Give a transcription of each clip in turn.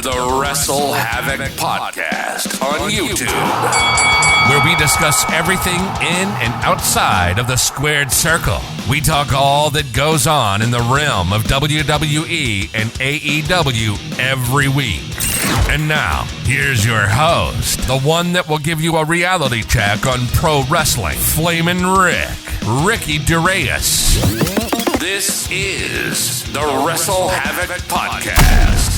the WrestleHavoc Podcast on YouTube, where we discuss everything in and outside of the squared circle. We talk all that goes on in the realm of WWE and AEW every week. And now, here's your host, the one that will give you a reality check on pro wrestling, Flamin' Ricky DeReyes. This is the WrestleHavoc Podcast.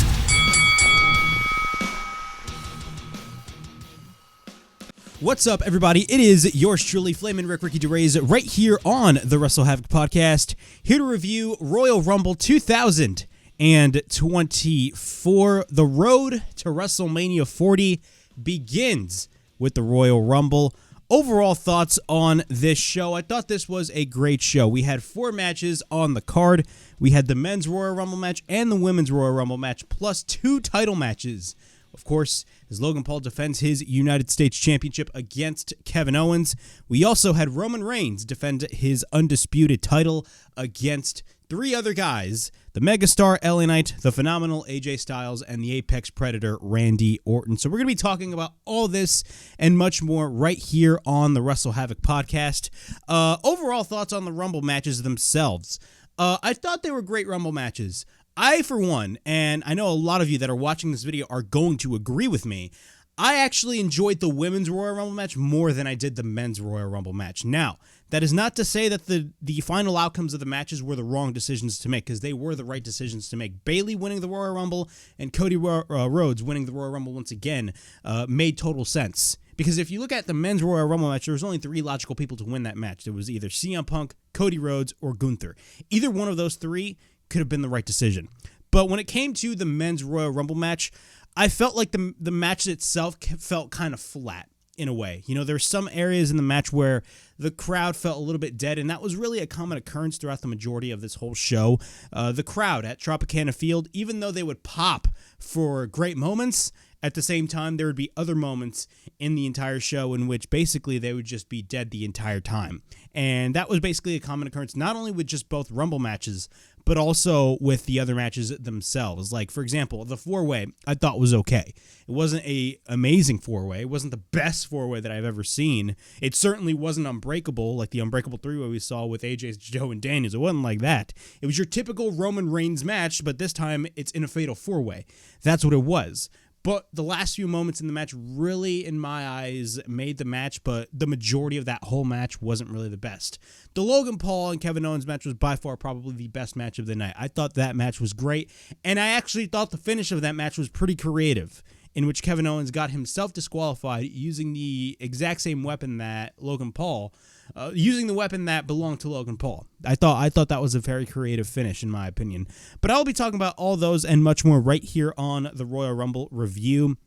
What's up, everybody? It is yours truly, Flamin' Ricky DeReyes, right here on the WrestleHavoc Podcast, here to review Royal Rumble 2024. The road to WrestleMania 40 begins with the Royal Rumble. Overall thoughts on this show. I thought this was a great show. We had 4 matches on the card. We had the men's Royal Rumble match and the women's Royal Rumble match, plus 2 title matches. Of course, as Logan Paul defends his United States Championship against Kevin Owens. We also had Roman Reigns defend his Undisputed Title against 3 other guys: the Megastar LA Knight, the Phenomenal AJ Styles, and the Apex Predator Randy Orton. So we're going to be talking about all this and much more right here on the WrestleHavoc Podcast. Overall thoughts on the Rumble matches themselves. I thought they were great Rumble matches. I, for one, and I know a lot of you that are watching this video are going to agree with me, I actually enjoyed the women's Royal Rumble match more than I did the men's Royal Rumble match. Now, that is not to say that the final outcomes of the matches were the wrong decisions to make, because they were the right decisions to make. Bayley winning the Royal Rumble and Cody Rhodes winning the Royal Rumble once again made total sense. Because if you look at the men's Royal Rumble match, there was only 3 logical people to win that match. There was either CM Punk, Cody Rhodes, or Gunther. Either one of those 3 could have been the right decision. But when it came to the men's Royal Rumble match, I felt like the match itself felt kind of flat in a way. You know, there's some areas in the match where the crowd felt a little bit dead, and that was really a common occurrence throughout the majority of this whole show. The crowd at Tropicana Field, even though they would pop for great moments, at the same time, there would be other moments in the entire show in which basically they would just be dead the entire time. And that was basically a common occurrence, not only with just both Rumble matches, but also with the other matches themselves. Like, for example, the 4-way I thought was okay. It wasn't an amazing 4-way. It wasn't the best 4-way that I've ever seen. It certainly wasn't unbreakable, like the unbreakable 3-way we saw with AJ, Joe, and Daniels. It wasn't like that. It was your typical Roman Reigns match, but this time it's in a fatal 4-way. That's what it was. But the last few moments in the match really, in my eyes, made the match, but the majority of that whole match wasn't really the best. The Logan Paul and Kevin Owens match was by far probably the best match of the night. I thought that match was great, and I actually thought the finish of that match was pretty creative, in which Kevin Owens got himself disqualified using the exact same weapon that Logan Paul, using the weapon that belonged to Logan Paul. I thought that was a very creative finish, in my opinion. But I'll be talking about all those and much more right here on the Royal Rumble review.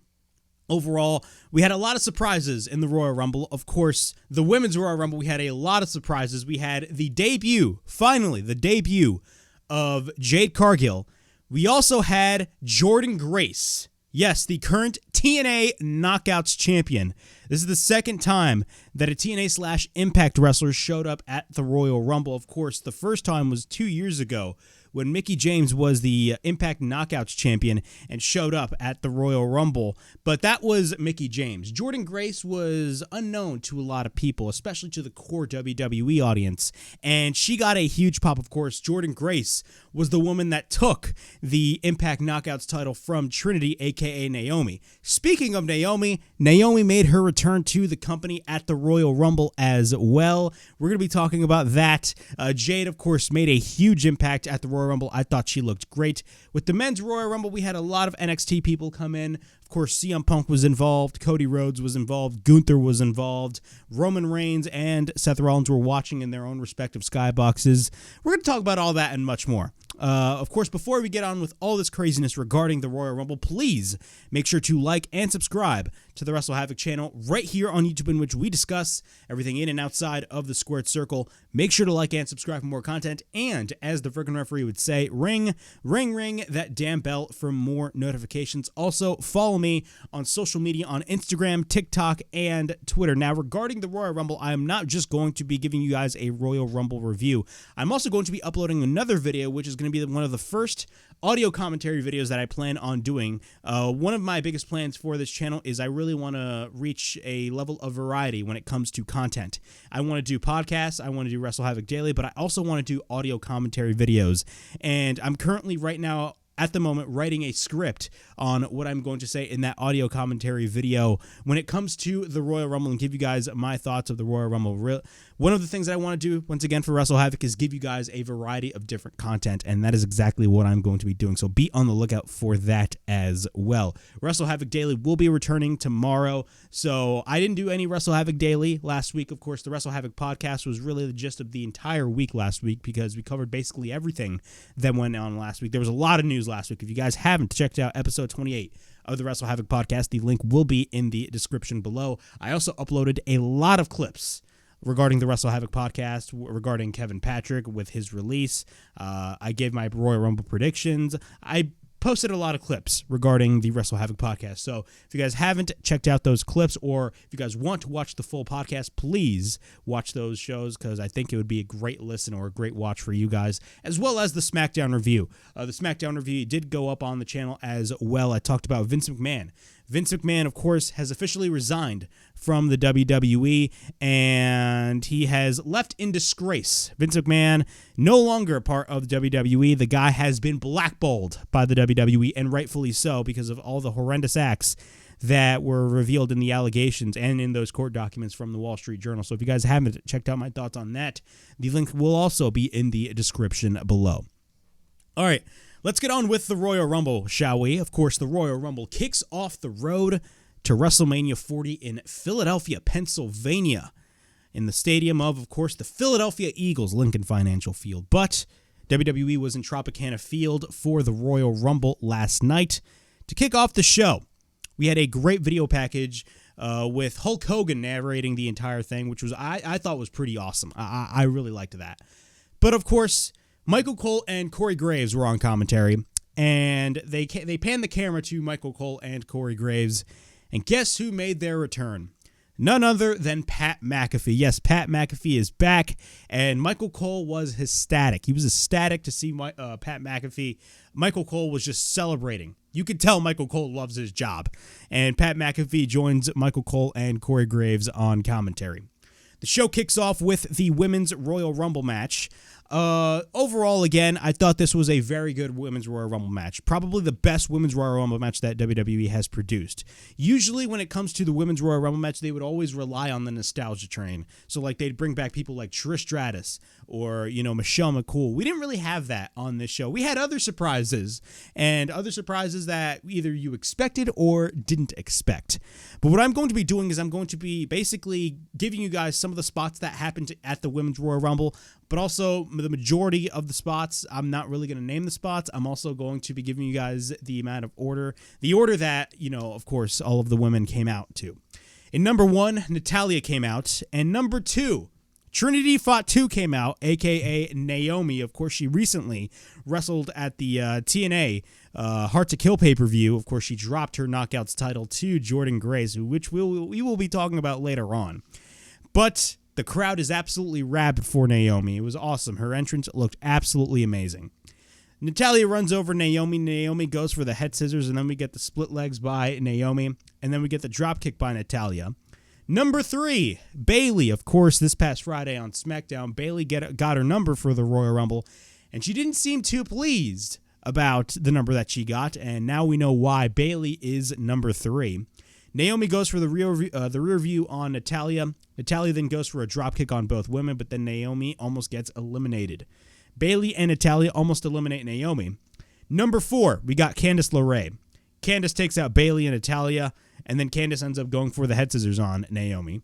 Overall, we had a lot of surprises in the Royal Rumble. Of course, the women's Royal Rumble, we had a lot of surprises. We had the debut, finally, the debut of Jade Cargill. We also had Jordynne Grace. Yes, the current TNA Knockouts champion. This is the second time that a TNA/Impact wrestler showed up at the Royal Rumble. Of course, the first time was 2 years ago when Mickie James was the Impact Knockouts champion and showed up at the Royal Rumble. But that was Mickie James. Jordynne Grace was unknown to a lot of people, especially to the core WWE audience. And she got a huge pop, of course. Jordynne Grace was the woman that took the Impact Knockouts title from Trinity, a.k.a. Naomi. Speaking of Naomi, Naomi made her return to the company at the Royal Rumble as well. We're going to be talking about that. Jade, of course, made a huge impact at the Royal Rumble. I thought she looked great. With the men's Royal Rumble, we had a lot of NXT people come in. Of course, CM Punk was involved, Cody Rhodes was involved, Gunther was involved, Roman Reigns and Seth Rollins were watching in their own respective skyboxes. We're going to talk about all that and much more. Of course, before we get on with all this craziness regarding the Royal Rumble, please make sure to like and subscribe to the WrestleHavoc channel right here on YouTube, in which we discuss everything in and outside of the squared circle. Make sure to like and subscribe for more content, and as the freaking referee would say, ring that damn bell for more notifications. Also, follow me on social media on Instagram, TikTok, and Twitter. Now, regarding the Royal Rumble, I am not just going to be giving you guys a Royal Rumble review. I'm also going to be uploading another video, which is going to to be one of the first audio commentary videos that I plan on doing. One of my biggest plans for this channel is I really want to reach a level of variety when it comes to content. I want to do podcasts, I want to do WrestleHavoc Daily, but I also want to do audio commentary videos. And I'm currently right now, at the moment, writing a script on what I'm going to say in that audio commentary video when it comes to the Royal Rumble and give you guys my thoughts of the Royal Rumble. One of the things that I want to do, once again, for WrestleHavoc is give you guys a variety of different content, and that is exactly what I'm going to be doing, so be on the lookout for that as well. WrestleHavoc Daily will be returning tomorrow, so I didn't do any WrestleHavoc Daily last week. Of course, the WrestleHavoc Podcast was really the gist of the entire week last week because we covered basically everything that went on last week. There was a lot of news last week. If you guys haven't checked out episode 28 of the WrestleHavoc Podcast, the link will be in the description below. I also uploaded a lot of clips regarding the WrestleHavoc Podcast, regarding Kevin Patrick with his release. I gave my Royal Rumble predictions. I posted a lot of clips regarding the WrestleHavoc Podcast. So if you guys haven't checked out those clips, or if you guys want to watch the full podcast, please watch those shows because I think it would be a great listen or a great watch for you guys, as well as the SmackDown review. The SmackDown review did go up on the channel as well. I talked about Vince McMahon. Vince McMahon, of course, has officially resigned from the WWE, and he has left in disgrace. Vince McMahon, no longer a part of the WWE. The guy has been blackballed by the WWE, and rightfully so, because of all the horrendous acts that were revealed in the allegations and in those court documents from the Wall Street Journal. So if you guys haven't checked out my thoughts on that, the link will also be in the description below. All right. Let's get on with the Royal Rumble, shall we? Of course, the Royal Rumble kicks off the road to WrestleMania 40 in Philadelphia, Pennsylvania, in the stadium of course, the Philadelphia Eagles, Lincoln Financial Field. But WWE was in Tropicana Field for the Royal Rumble last night. To kick off the show, we had a great video package with Hulk Hogan narrating the entire thing, which was I thought was pretty awesome. I really liked that. But of course, Michael Cole and Corey Graves were on commentary, and they panned the camera to Michael Cole and Corey Graves, and guess who made their return? None other than Pat McAfee. Yes, Pat McAfee is back, and Michael Cole was ecstatic. He was ecstatic to see Pat McAfee. Michael Cole was just celebrating. You could tell Michael Cole loves his job, and Pat McAfee joins Michael Cole and Corey Graves on commentary. The show kicks off with the Women's Royal Rumble match. Overall, again, I thought this was a very good Women's Royal Rumble match. Probably the best Women's Royal Rumble match that WWE has produced. Usually when it comes to the Women's Royal Rumble match, they would always rely on the nostalgia train. So like they'd bring back people like Trish Stratus or, Michelle McCool. We didn't really have that on this show. We had other surprises, and other surprises that either you expected or didn't expect. But what I'm going to be doing is I'm going to be basically giving you guys some of the spots that happened at the Women's Royal Rumble, but also the majority of the spots. I'm not really going to name the spots. I'm also going to be giving you guys the order that, of course, all of the women came out to. In number 1, Natalya came out, and number 2, Trinity Fatu came out, a.k.a. Naomi. Of course, she recently wrestled at the TNA Hard to Kill pay-per-view. Of course, she dropped her Knockouts title to Jordynne Grace, which we will be talking about later on. But the crowd is absolutely rabid for Naomi. It was awesome. Her entrance looked absolutely amazing. Natalya runs over Naomi. Naomi goes for the head scissors, and then we get the split legs by Naomi, and then we get the drop kick by Natalya. Number 3, Bayley. Of course, this past Friday on SmackDown, Bayley got her number for the Royal Rumble, and she didn't seem too pleased about the number that she got, and now we know why. Bayley is number 3. Naomi goes for the rear view on Natalya. Natalya then goes for a dropkick on both women, but then Naomi almost gets eliminated. Bayley and Natalya almost eliminate Naomi. Number 4, we got Candice LeRae. Candice takes out Bayley and Natalya, and then Candice ends up going for the head scissors on Naomi.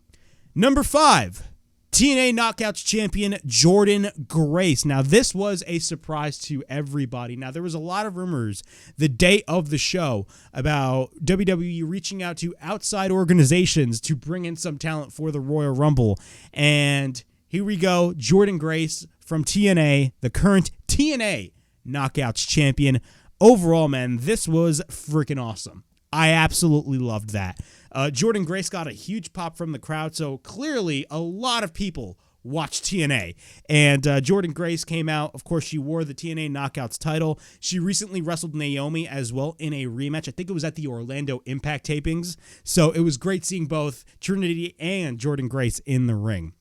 Number 5, TNA Knockouts champion Jordynne Grace. Now, this was a surprise to everybody. Now, there was a lot of rumors the day of the show about WWE reaching out to outside organizations to bring in some talent for the Royal Rumble. And here we go, Jordynne Grace from TNA, the current TNA Knockouts champion. Overall, man, this was freaking awesome. I absolutely loved that. Jordynne Grace got a huge pop from the crowd, so clearly a lot of people watch TNA. And Jordynne Grace came out. Of course, she wore the TNA Knockouts title. She recently wrestled Naomi as well in a rematch. I think it was at the Orlando Impact tapings. So it was great seeing both Trinity and Jordynne Grace in the ring.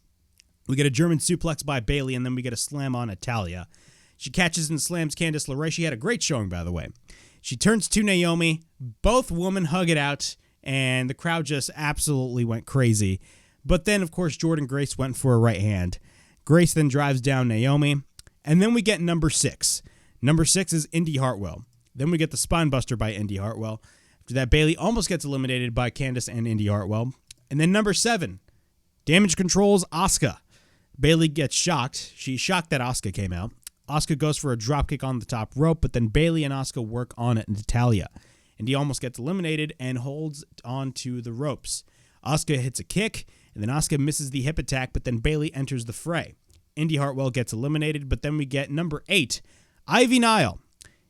We get a German suplex by Bayley, and then we get a slam on Natalya. She catches and slams Candice LeRae. She had a great showing, by the way. She turns to Naomi. Both women hug it out, and the crowd just absolutely went crazy. But then, of course, Jordynne Grace went for a right hand. Grace then drives down Naomi. And then we get number 6. Number 6 is Indy Hartwell. Then we get the spine buster by Indy Hartwell. After that, Bayley almost gets eliminated by Candice and Indy Hartwell. And then number 7, Damage Control's Asuka. Bayley gets shocked. She's shocked that Asuka came out. Asuka goes for a dropkick on the top rope, but then Bayley and Asuka work on Natalya. Indy almost gets eliminated and holds on to the ropes. Asuka hits a kick, and then Asuka misses the hip attack, but then Bayley enters the fray. Indy Hartwell gets eliminated, but then we get number 8, Ivy Nile.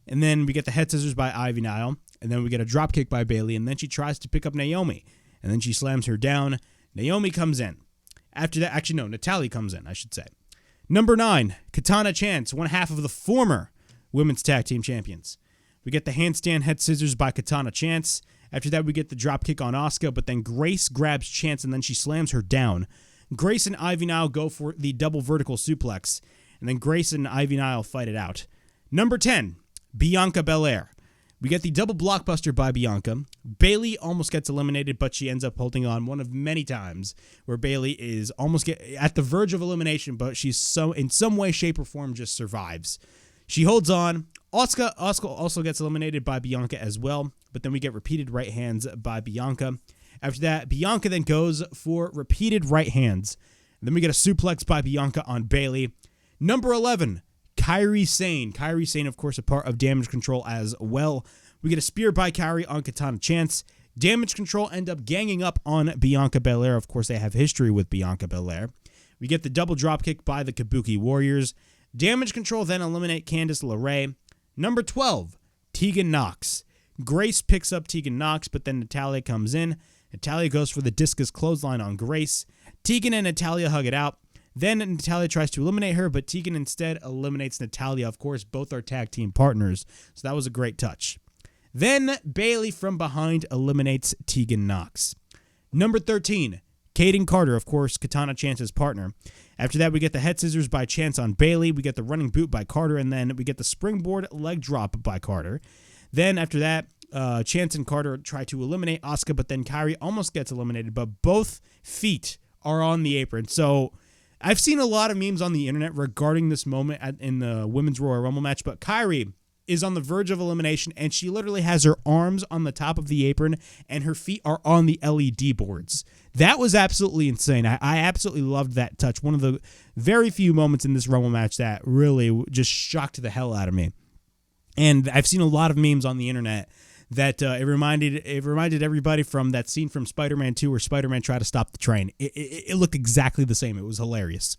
And then we get the head scissors by Ivy Nile, and then we get a dropkick by Bayley, and then she tries to pick up Naomi, and then she slams her down. Naomi comes in. After that, actually, no, Natalya comes in, I should say. Number 9, Katana Chance, one half of the former Women's Tag Team Champions. We get the handstand head scissors by Katana Chance. After that, we get the dropkick on Asuka, but then Grace grabs Chance, and then she slams her down. Grace and Ivy Nile go for the double vertical suplex, and then Grace and Ivy Nile fight it out. Number 10, Bianca Belair. We get the double blockbuster by Bianca. Bayley almost gets eliminated, but she ends up holding on one of many times where Bayley is almost at the verge of elimination, but she's in some way, shape, or form just survives. She holds on. Asuka also gets eliminated by Bianca as well, but then we get repeated right hands by Bianca. After that, Bianca then goes for repeated right hands. And then we get a suplex by Bianca on Bayley. Number 11, Kairi Sane. Kairi Sane, of course, a part of Damage Control as well. We get a spear by Kairi on Katana Chance. Damage Control end up ganging up on Bianca Belair. Of course, they have history with Bianca Belair. We get the double dropkick by the Kabuki Warriors. Damage Control then eliminate Candice LeRae. Number 12, Tegan Nox. Grace picks up Tegan Nox, but then Natalya comes in. Natalya goes for the discus clothesline on Grace. Tegan and Natalya hug it out. Then Natalya tries to eliminate her, but Tegan instead eliminates Natalya. Of course, both are tag team partners, so that was a great touch. Then Bayley from behind eliminates Tegan Nox. Number 13, Kaden Carter, of course, Katana Chance's partner. After that, we get the head scissors by Chance on Bayley. We get the running boot by Carter, and then we get the springboard leg drop by Carter. Then after that, Chance and Carter try to eliminate Asuka, but then Kairi almost gets eliminated, but both feet are on the apron. So I've seen a lot of memes on the internet regarding this moment in the Women's Royal Rumble match, but Kairi is on the verge of elimination, and she literally has her arms on the top of the apron, and her feet are on the LED boards. That was absolutely insane. I absolutely loved that touch. One of the very few moments in this Rumble match that really just shocked the hell out of me. And I've seen a lot of memes on the internet that it reminded everybody from that scene from Spider-Man 2 where Spider-Man tried to stop the train. It looked exactly the same. It was hilarious.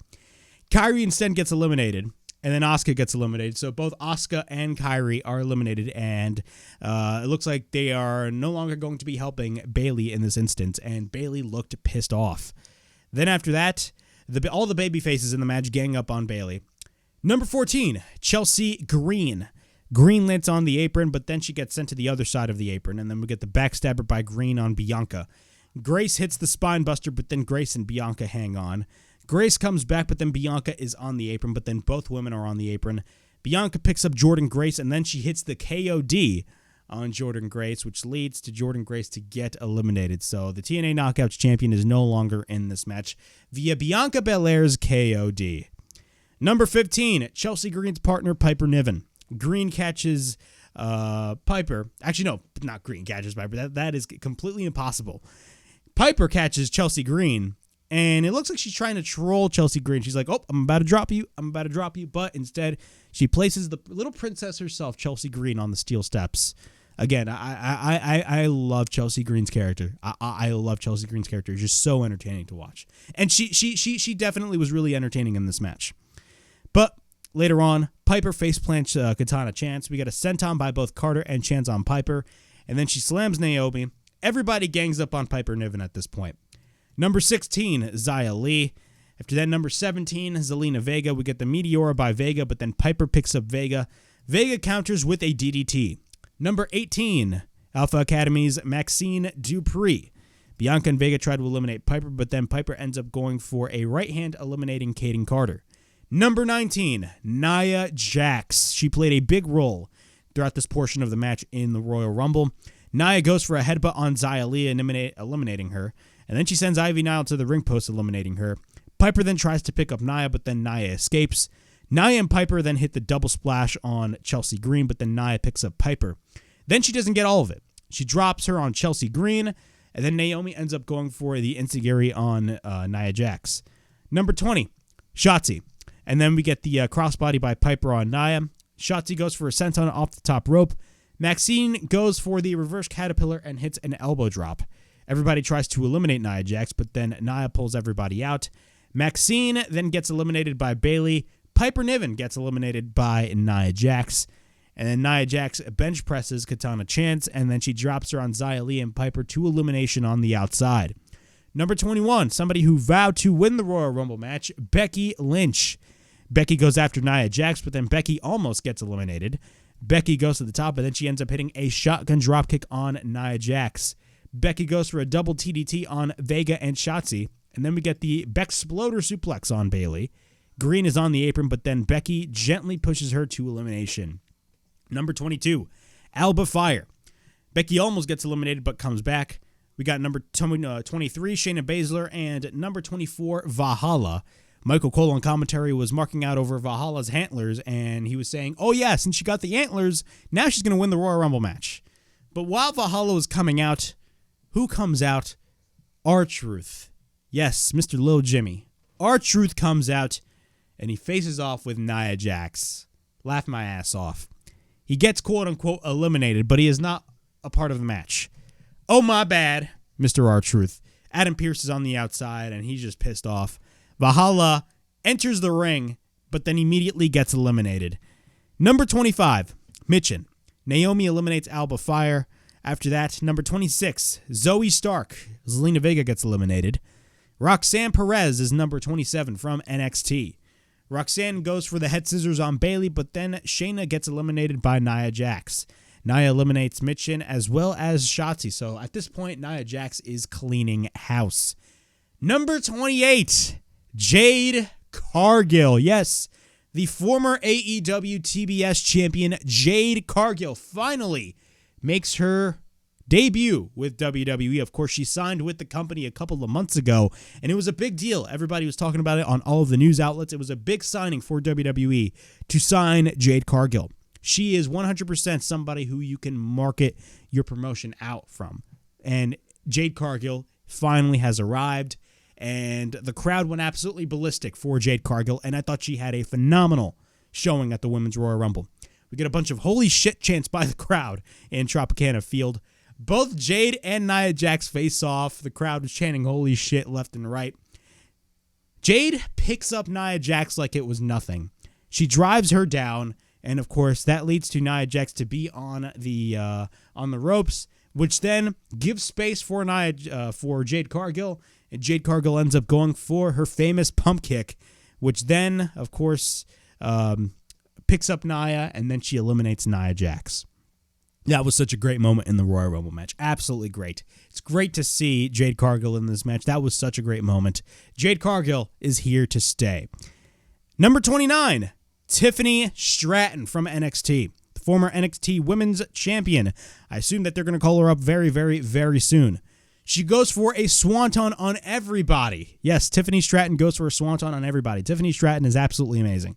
Kairi instead gets eliminated, and then Asuka gets eliminated. So both Asuka and Kairi are eliminated, and it looks like they are no longer going to be helping Bayley in this instance, and Bayley looked pissed off. Then after that, all the baby faces in the match gang up on Bayley. Number 14, Chelsea Green. Green lands on the apron, but then she gets sent to the other side of the apron, and then we get the backstabber by Green on Bianca. Grace hits the spine buster, but then Grace and Bianca hang on. Grace comes back, but then Bianca is on the apron, but then both women are on the apron. Bianca picks up Jordynne Grace, and then she hits the KOD on Jordynne Grace, which leads to Jordynne Grace to get eliminated. So the TNA Knockouts champion is no longer in this match via Bianca Belair's KOD. Number 15, Chelsea Green's partner, Piper Niven. Green catches Piper. Actually, no, not Green catches Piper. That is completely impossible. Piper catches Chelsea Green, and it looks like she's trying to troll Chelsea Green. She's like, oh, I'm about to drop you. But instead, she places the little princess herself, Chelsea Green, on the steel steps. Again, I love Chelsea Green's character. I love Chelsea Green's character. It's just so entertaining to watch. And she definitely was really entertaining in this match. But later on, Piper faceplants Katana Chance. We got a senton by both Carter and Chance on Piper. And then she slams Naomi. Everybody gangs up on Piper Niven at this point. Number 16, Xia Li. After that, number 17, Zelina Vega. We get the Meteora by Vega, but then Piper picks up Vega. Vega counters with a DDT. Number 18, Alpha Academy's Maxine Dupree. Bianca and Vega try to eliminate Piper, but then Piper ends up going for a right hand, eliminating Kaden Carter. Number 19, Nia Jax. She played a big role throughout this portion of the match in the Royal Rumble. Nia goes for a headbutt on Xia Li, eliminating her. And then she sends Ivy Nile to the ring post, eliminating her. Piper then tries to pick up Nia, but then Nia escapes. Nia and Piper then hit the double splash on Chelsea Green, but then Nia picks up Piper. Then she doesn't get all of it. She drops her on Chelsea Green, and then Naomi ends up going for the enziguri on Nia Jax. Number 20, Shotzi. And then we get the crossbody by Piper on Nia. Shotzi goes for a senton off the top rope. Maxine goes for the reverse caterpillar and hits an elbow drop. Everybody tries to eliminate Nia Jax, but then Nia pulls everybody out. Maxine then gets eliminated by Bayley. Piper Niven gets eliminated by Nia Jax. And then Nia Jax bench presses Katana Chance, and then she drops her on Xia Li and Piper to elimination on the outside. Number 21, somebody who vowed to win the Royal Rumble match, Becky Lynch. Becky goes after Nia Jax, but then Becky almost gets eliminated. Becky goes to the top, and then she ends up hitting a shotgun dropkick on Nia Jax. Becky goes for a double TDT on Vega and Shotzi. And then we get the Bexploder suplex on Bayley. Green is on the apron, but then Becky gently pushes her to elimination. Number 22, Alba Fire. Becky almost gets eliminated, but comes back. We got number 23, Shayna Baszler, and number 24, Valhalla. Michael Cole on commentary was marking out over Valhalla's antlers, and he was saying, oh yeah, since she got the antlers, now she's going to win the Royal Rumble match. But while Valhalla was coming out, who comes out? R-Truth. Yes, Mr. Lil Jimmy. R-Truth comes out, and he faces off with Nia Jax. Laugh my ass off. He gets quote-unquote eliminated, but he is not a part of the match. Oh, my bad, Mr. R-Truth. Adam Pearce is on the outside, and he's just pissed off. Valhalla enters the ring, but then immediately gets eliminated. Number 25, Mitchin. Naomi eliminates Alba Fire. After that, number 26, Zoe Stark. Zelina Vega gets eliminated. Roxanne Perez is number 27 from NXT. Roxanne goes for the head scissors on Bayley, but then Shayna gets eliminated by Nia Jax. Nia eliminates Mitchin as well as Shotzi. So at this point, Nia Jax is cleaning house. Number 28, Jade Cargill. Yes, the former AEW TBS champion Jade Cargill finally makes her debut with WWE. Of course, she signed with the company a couple of months ago, and it was a big deal. Everybody was talking about it on all of the news outlets. It was a big signing for WWE to sign Jade Cargill. She is 100% somebody who you can market your promotion out from. And Jade Cargill finally has arrived, and the crowd went absolutely ballistic for Jade Cargill, and I thought she had a phenomenal showing at the Women's Royal Rumble. We get a bunch of holy shit chants by the crowd in Tropicana Field. Both Jade and Nia Jax face off. The crowd was chanting holy shit left and right. Jade picks up Nia Jax like it was nothing. She drives her down, and of course that leads to Nia Jax to be on the ropes, which then gives space for Jade Cargill, and Jade Cargill ends up going for her famous pump kick, which then of course picks up Nia, and then she eliminates Nia Jax. That was such a great moment in the Royal Rumble match. Absolutely great. It's great to see Jade Cargill in this match. That was such a great moment. Jade Cargill is here to stay. Number 29, Tiffany Stratton from NXT, the former NXT Women's Champion. I assume that they're going to call her up very, very, very soon. She goes for a swanton on everybody. Yes, Tiffany Stratton goes for a swanton on everybody. Tiffany Stratton is absolutely amazing.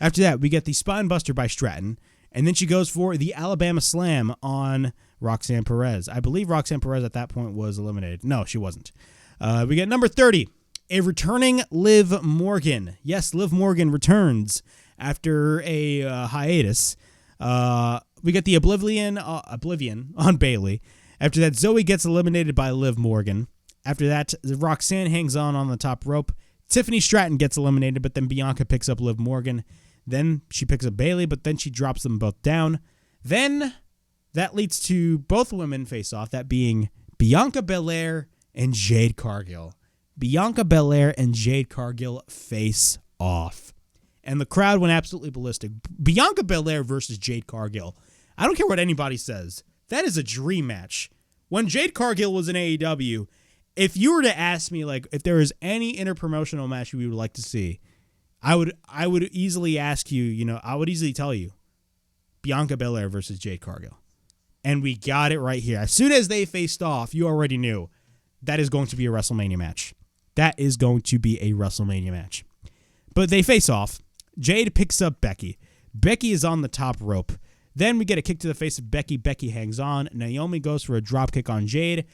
After that, we get the spine buster by Stratton. And then she goes for the Alabama Slam on Roxanne Perez. I believe Roxanne Perez at that point was eliminated. No, she wasn't. We get number 30, a returning Liv Morgan. Yes, Liv Morgan returns after a hiatus. We get the Oblivion on Bayley. After that, Zoe gets eliminated by Liv Morgan. After that, Roxanne hangs on the top rope. Tiffany Stratton gets eliminated, but then Bianca picks up Liv Morgan. Then she picks up Bayley, but then she drops them both down. Then that leads to both women face off, that being Bianca Belair and Jade Cargill. Bianca Belair and Jade Cargill face off. And the crowd went absolutely ballistic. Bianca Belair versus Jade Cargill. I don't care what anybody says. That is a dream match. When Jade Cargill was in AEW, if you were to ask me, like, if there is any interpromotional match we would like to see, I would easily ask you, I would easily tell you, Bianca Belair versus Jade Cargill. And we got it right here. As soon as they faced off, you already knew that is going to be a WrestleMania match. That is going to be a WrestleMania match. But they face off. Jade picks up Becky. Becky is on the top rope. Then we get a kick to the face of Becky. Becky hangs on. Naomi goes for a dropkick on Jade.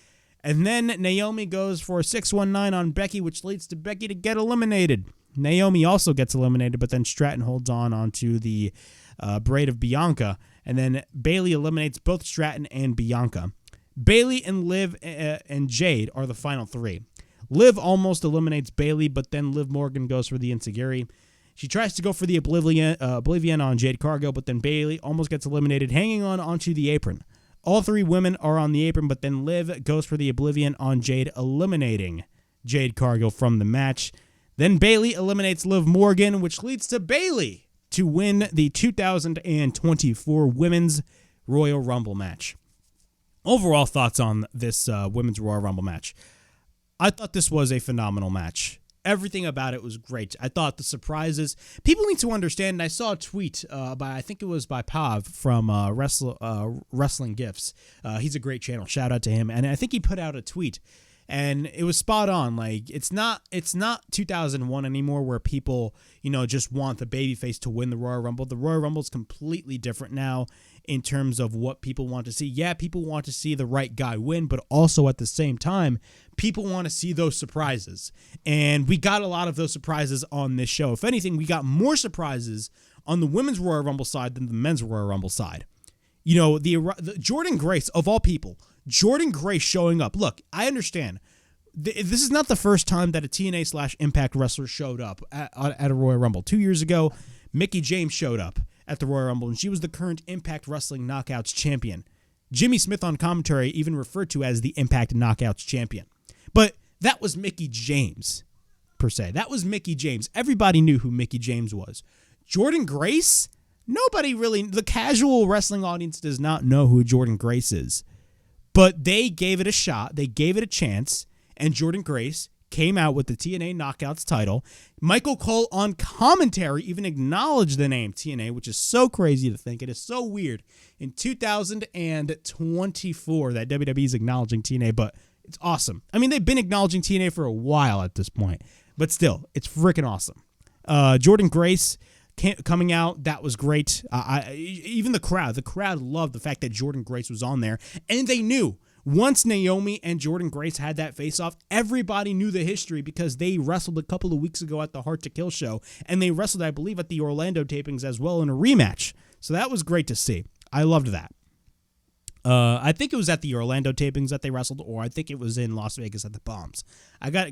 And then Naomi goes for a 619 on Becky, which leads to Becky to get eliminated. Naomi also gets eliminated, but then Stratton holds on onto the braid of Bianca. And then Bayley eliminates both Stratton and Bianca. Bayley and Liv and Jade are the final three. Liv almost eliminates Bayley, but then Liv Morgan goes for the Enziguri. She tries to go for the Oblivion on Jade Cargill, but then Bayley almost gets eliminated, hanging on onto the apron. All three women are on the apron, but then Liv goes for the Oblivion on Jade, eliminating Jade Cargill from the match. Then Bayley eliminates Liv Morgan, which leads to Bayley to win the 2024 Women's Royal Rumble match. Overall thoughts on this Women's Royal Rumble match. I thought this was a phenomenal match. Everything about it was great. I thought the surprises. People need to understand, and I saw a tweet I think it was by Pav from Wrestling Gifts. He's a great channel. Shout out to him. And I think he put out a tweet, and it was spot on. Like, it's not 2001 anymore where people, just want the babyface to win the Royal Rumble. The Royal Rumble is completely different now in terms of what people want to see. Yeah, people want to see the right guy win, but also at the same time, people want to see those surprises. And we got a lot of those surprises on this show. If anything, we got more surprises on the Women's Royal Rumble side than the Men's Royal Rumble side. The Jordynne Grace, of all people, Jordynne Grace showing up. Look, I understand. This is not the first time that a TNA/Impact wrestler showed up at a Royal Rumble. 2 years ago, Mickie James showed up at the Royal Rumble, and she was the current Impact Wrestling Knockouts champion. Jimmy Smith on commentary even referred to as the Impact Knockouts champion. But that was Mickie James, per se. That was Mickie James. Everybody knew who Mickie James was. Jordynne Grace? Nobody really, the casual wrestling audience does not know who Jordynne Grace is. But they gave it a shot. They gave it a chance. And Jordynne Grace came out with the TNA Knockouts title. Michael Cole on commentary even acknowledged the name TNA, which is so crazy to think. It is so weird. In 2024 that WWE is acknowledging TNA, but it's awesome. I mean, they've been acknowledging TNA for a while at this point, but still, it's freaking awesome. Jordynne Grace coming out, that was great. Even the crowd loved the fact that Jordynne Grace was on there, and they knew. Once Naomi and Jordynne Grace had that face-off, everybody knew the history because they wrestled a couple of weeks ago at the Hard to Kill show, and they wrestled, I believe, at the Orlando tapings as well in a rematch. So that was great to see. I loved that. I think it was at the Orlando tapings that they wrestled, or I think it was in Las Vegas at the Bombs.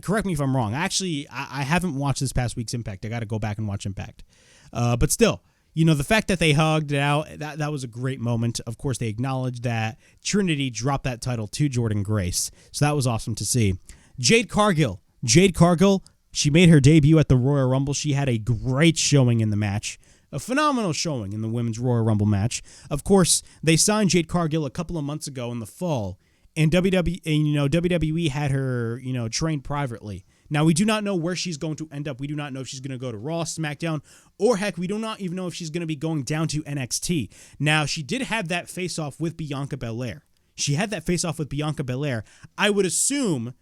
Correct me if I'm wrong. Actually, I haven't watched this past week's Impact. I got to go back and watch Impact. But still, the fact that they hugged it out, that was a great moment. Of course, they acknowledged that Trinity dropped that title to Jordynne Grace. So that was awesome to see. Jade Cargill, she made her debut at the Royal Rumble. She had a great showing in the match. A phenomenal showing in the Women's Royal Rumble match. Of course, they signed Jade Cargill a couple of months ago in the fall, and WWE had her, trained privately. Now, we do not know where she's going to end up. We do not know if she's going to go to Raw, SmackDown, or heck, we do not even know if she's going to be going down to NXT. Now, she did have that face-off with Bianca Belair. I would assume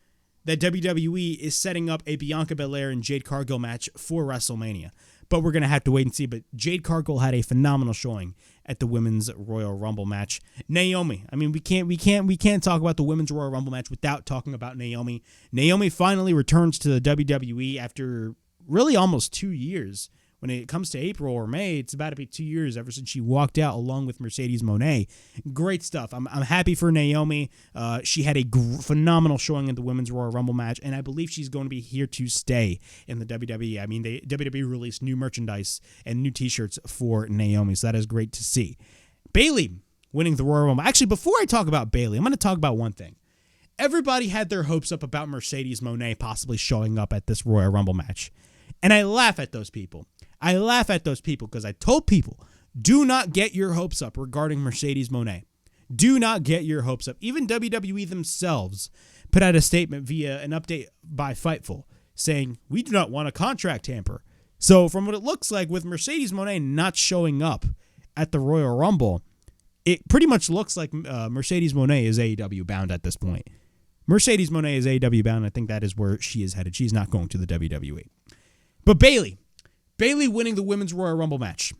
that WWE is setting up a Bianca Belair and Jade Cargill match for WrestleMania. But we're going to have to wait and see. But Jade Cargill had a phenomenal showing at the Women's Royal Rumble match. Naomi, I mean, we can't talk about the Women's Royal Rumble match without talking about Naomi. Naomi finally returns to the WWE after really almost 2 years. When it comes to April or May, it's about to be 2 years ever since she walked out along with Mercedes Moné. Great stuff. I'm happy for Naomi. She had a phenomenal showing in the Women's Royal Rumble match, and I believe she's going to be here to stay in the WWE. I mean, WWE released new merchandise and new T-shirts for Naomi, so that is great to see. Bayley winning the Royal Rumble. Actually, before I talk about Bayley, I'm going to talk about one thing. everybody had their hopes up about Mercedes Moné possibly showing up at this Royal Rumble match. And I laugh at those people. I laugh at those people because I told people, do not get your hopes up regarding Mercedes Moné. Do not get your hopes up. Even WWE themselves put out a statement via an update by Fightful saying, we do not want a contract tamper. So from what it looks like with Mercedes Moné not showing up at the Royal Rumble, it pretty much looks like Mercedes Moné is AEW bound at this point. Mercedes Moné is AEW bound. I think that is where she is headed. She's not going to the WWE. But Bayley winning the Women's Royal Rumble match.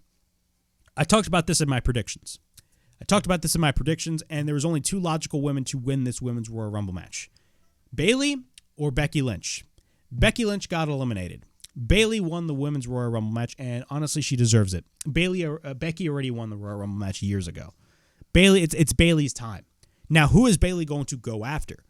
I talked about this in my predictions. And there was only two logical women to win this Women's Royal Rumble match. Bayley or Becky Lynch. Becky Lynch got eliminated. Bayley won the Women's Royal Rumble match, and honestly, she deserves it. Becky already won the Royal Rumble match years ago. It's Bayley's time. Now, who is Bayley going to go after?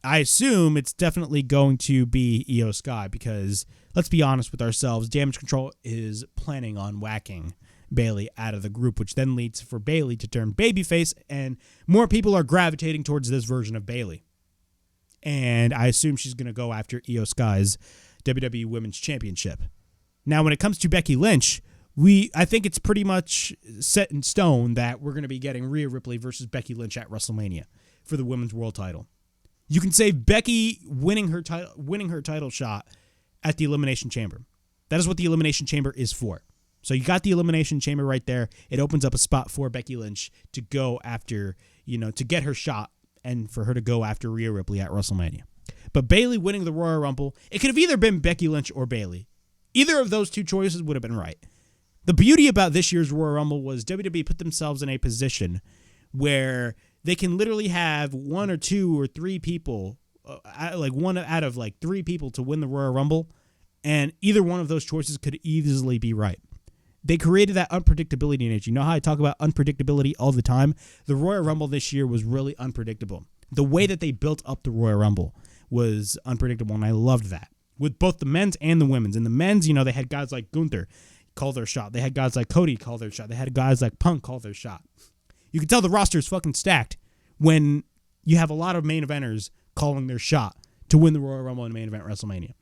I assume it's definitely going to be Io Sky because, let's be honest with ourselves, Damage Control is planning on whacking Bayley out of the group, which then leads for Bayley to turn babyface, and more people are gravitating towards this version of Bayley. And I assume she's going to go after Io Sky's WWE Women's Championship. Now, when it comes to Becky Lynch, I think it's pretty much set in stone that we're going to be getting Rhea Ripley versus Becky Lynch at WrestleMania for the Women's World Title. You can say Becky winning her title shot at the Elimination Chamber. That is what the Elimination Chamber is for. So you got the Elimination Chamber right there. It opens up a spot for Becky Lynch to go after, to get her shot and for her to go after Rhea Ripley at WrestleMania. But Bayley winning the Royal Rumble, it could have either been Becky Lynch or Bayley. Either of those two choices would have been right. The beauty about this year's Royal Rumble was WWE put themselves in a position where they can literally have one or two or three people, one out of three people to win the Royal Rumble, and either one of those choices could easily be right. They created that unpredictability in it. You know how I talk about unpredictability all the time? The Royal Rumble this year was really unpredictable. The way that they built up the Royal Rumble was unpredictable, and I loved that. With both the men's and the women's. In the men's, they had guys like Gunther call their shot. They had guys like Cody call their shot. They had guys like Punk call their shot. You can tell the roster is fucking stacked when you have a lot of main eventers calling their shot to win the Royal Rumble in main event WrestleMania.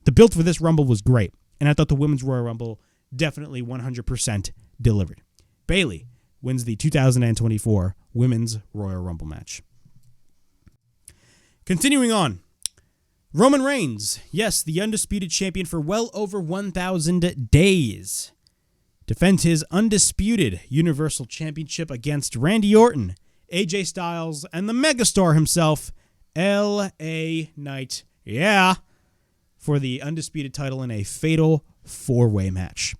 The build for this Rumble was great, and I thought the Women's Royal Rumble definitely 100% delivered. Bayley wins the 2024 Women's Royal Rumble match. Continuing on, Roman Reigns, yes, the undisputed champion for well over 1,000 days, defends his undisputed Universal Championship against Randy Orton, AJ Styles, and the megastar himself, L.A. Knight, for the undisputed title in a fatal four-way match.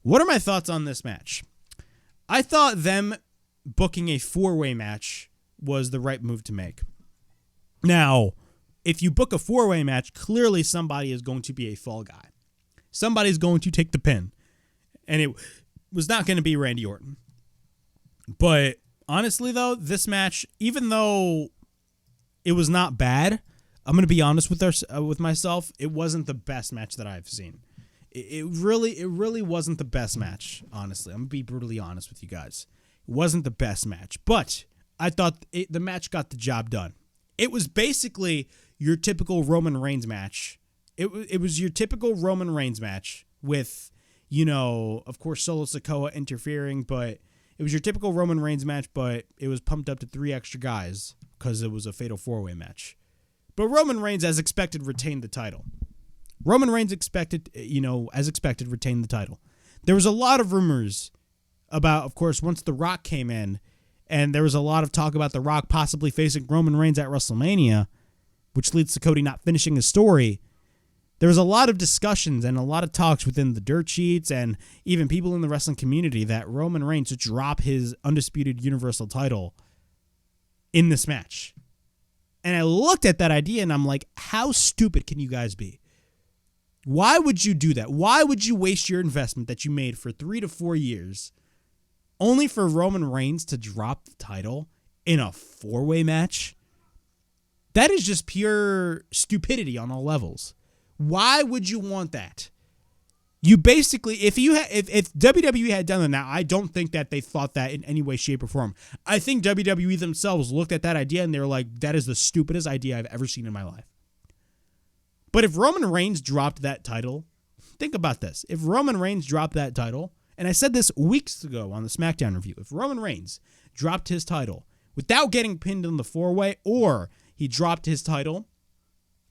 What are my thoughts on this match? I thought them booking a four-way match was the right move to make. Now, if you book a four-way match, clearly somebody is going to be a fall guy. Somebody's going to take the pin. And it was not going to be Randy Orton. But honestly, though, this match, even though it was not bad, I'm going to be honest with myself, it wasn't the best match that I've seen. It really wasn't the best match, honestly. I'm going to be brutally honest with you guys. It wasn't the best match. But I thought the match got the job done. It was basically your typical Roman Reigns match. It was your typical Roman Reigns match with, of course, Solo Sikoa interfering, but it was your typical Roman Reigns match, but it was pumped up to 3 extra guys because it was a fatal four-way match. But Roman Reigns, as expected, retained the title. Roman Reigns as expected, retained the title. There was a lot of rumors about, of course, once The Rock came in, and there was a lot of talk about The Rock possibly facing Roman Reigns at WrestleMania, which leads to Cody not finishing his story. There was a lot of discussions and a lot of talks within the dirt sheets and even people in the wrestling community that Roman Reigns would drop his undisputed Universal title in this match. And I looked at that idea and I'm like, how stupid can you guys be? Why would you do that? Why would you waste your investment that you made for 3 to 4 years only for Roman Reigns to drop the title in a four-way match? That is just pure stupidity on all levels. Why would you want that? You basically, if WWE had done that now, I don't think that they thought that in any way, shape, or form. I think WWE themselves looked at that idea and they were like, that is the stupidest idea I've ever seen in my life. But if Roman Reigns dropped that title, think about this. If Roman Reigns dropped that title, and I said this weeks ago on the SmackDown review, if Roman Reigns dropped his title without getting pinned in the 4-way, or he dropped his title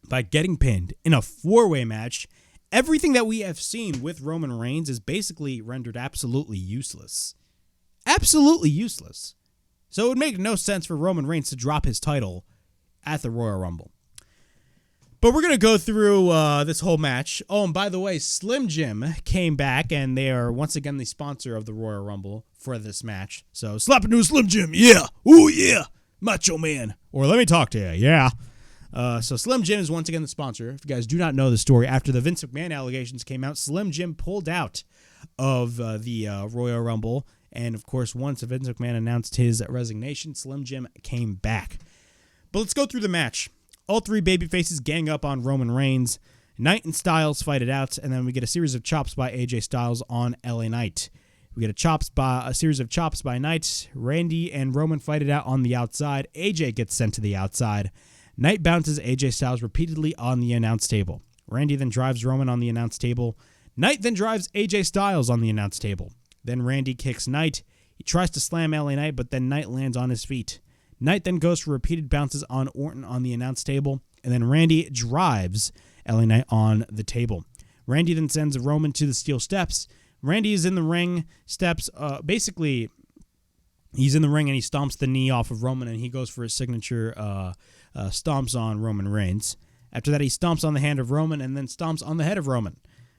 by getting pinned in a 4-way match, everything that we have seen with Roman Reigns is basically rendered absolutely useless. Absolutely useless. So it would make no sense for Roman Reigns to drop his title at the Royal Rumble. But we're going to go through this whole match. Oh, and by the way, Slim Jim came back, and they are once again the sponsor of the Royal Rumble for this match. So, slap into Slim Jim, yeah. Ooh, yeah. Macho Man. Or let me talk to you, yeah. So Slim Jim is once again the sponsor. If you guys do not know the story, after the Vince McMahon allegations came out, Slim Jim pulled out of the Royal Rumble. And, of course, once Vince McMahon announced his resignation, Slim Jim came back. But let's go through the match. All three babyfaces gang up on Roman Reigns. Knight and Styles fight it out, and then we get a series of chops by AJ Styles on LA Knight. We get a series of chops by Knight. Randy and Roman fight it out on the outside. AJ gets sent to the outside. Knight bounces AJ Styles repeatedly on the announce table. Randy then drives Roman on the announce table. Knight then drives AJ Styles on the announce table. Then Randy kicks Knight. He tries to slam LA Knight, but then Knight lands on his feet. Knight then goes for repeated bounces on Orton on the announce table, and then Randy drives LA Knight on the table. Randy then sends Roman to the steel steps. Randy is in the ring steps. Basically, he's in the ring and he stomps the knee off of Roman, and he goes for his signature stomps on Roman Reigns. After that, he stomps on the hand of Roman and then stomps on the head of Roman.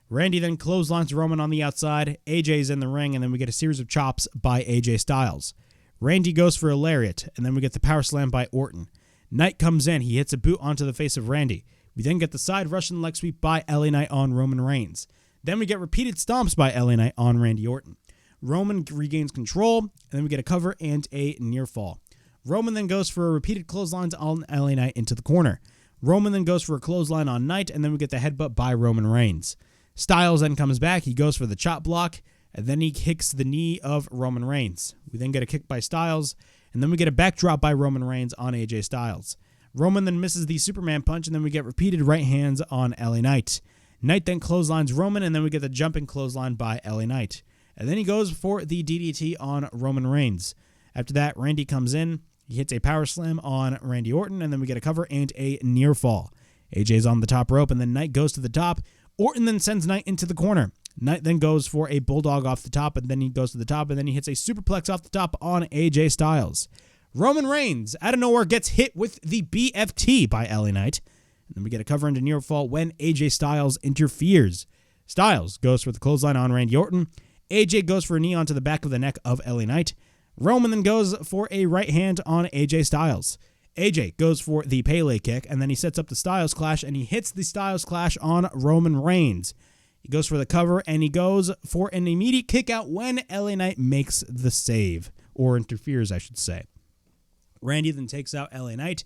Randy then clotheslines Roman on the outside. AJ's in the ring, and then we get a series of chops by AJ Styles. Randy goes for a lariat, and then we get the power slam by Orton. Knight comes in. He hits a boot onto the face of Randy. We then get the side Russian leg sweep by LA Knight on Roman Reigns. Then we get repeated stomps by LA Knight on Randy Orton. Roman regains control, and then we get a cover and a near fall. Roman then goes for a repeated clotheslines on LA Knight into the corner. Roman then goes for a clothesline on Knight, and then we get the headbutt by Roman Reigns. Styles then comes back. He goes for the chop block, and then he kicks the knee of Roman Reigns. We then get a kick by Styles, and then we get a backdrop by Roman Reigns on AJ Styles. Roman then misses the Superman punch, and then we get repeated right hands on LA Knight. Knight then clotheslines Roman, and then we get the jumping clothesline by LA Knight. And then he goes for the DDT on Roman Reigns. After that, Randy comes in. He hits a power slam on Randy Orton, and then we get a cover and a near fall. AJ's on the top rope, and then Knight goes to the top. Orton then sends Knight into the corner. Knight then goes for a bulldog off the top, and then he goes to the top, and then he hits a superplex off the top on AJ Styles. Roman Reigns, out of nowhere, gets hit with the BFT by LA Knight. And then we get a cover into near fall when AJ Styles interferes. Styles goes for the clothesline on Randy Orton. AJ goes for a knee onto the back of the neck of LA Knight. Roman then goes for a right hand on AJ Styles. AJ goes for the Pele kick, and then he sets up the Styles Clash, and he hits the Styles Clash on Roman Reigns. He goes for the cover, and he goes for an immediate kick out when LA Knight makes the save, or interferes, I should say. Randy then takes out LA Knight.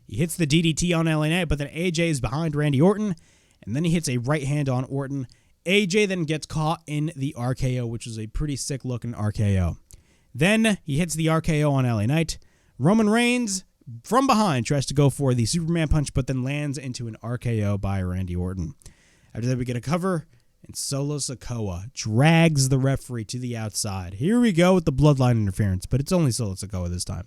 He hits the DDT on LA Knight, but then AJ is behind Randy Orton, and then he hits a right hand on Orton. AJ then gets caught in the RKO, which is a pretty sick-looking RKO. Then he hits the RKO on LA Knight. Roman Reigns, from behind, tries to go for the Superman punch, but then lands into an RKO by Randy Orton. After that, we get a cover, and Solo Sikoa drags the referee to the outside. Here we go with the bloodline interference, but it's only Solo Sikoa this time.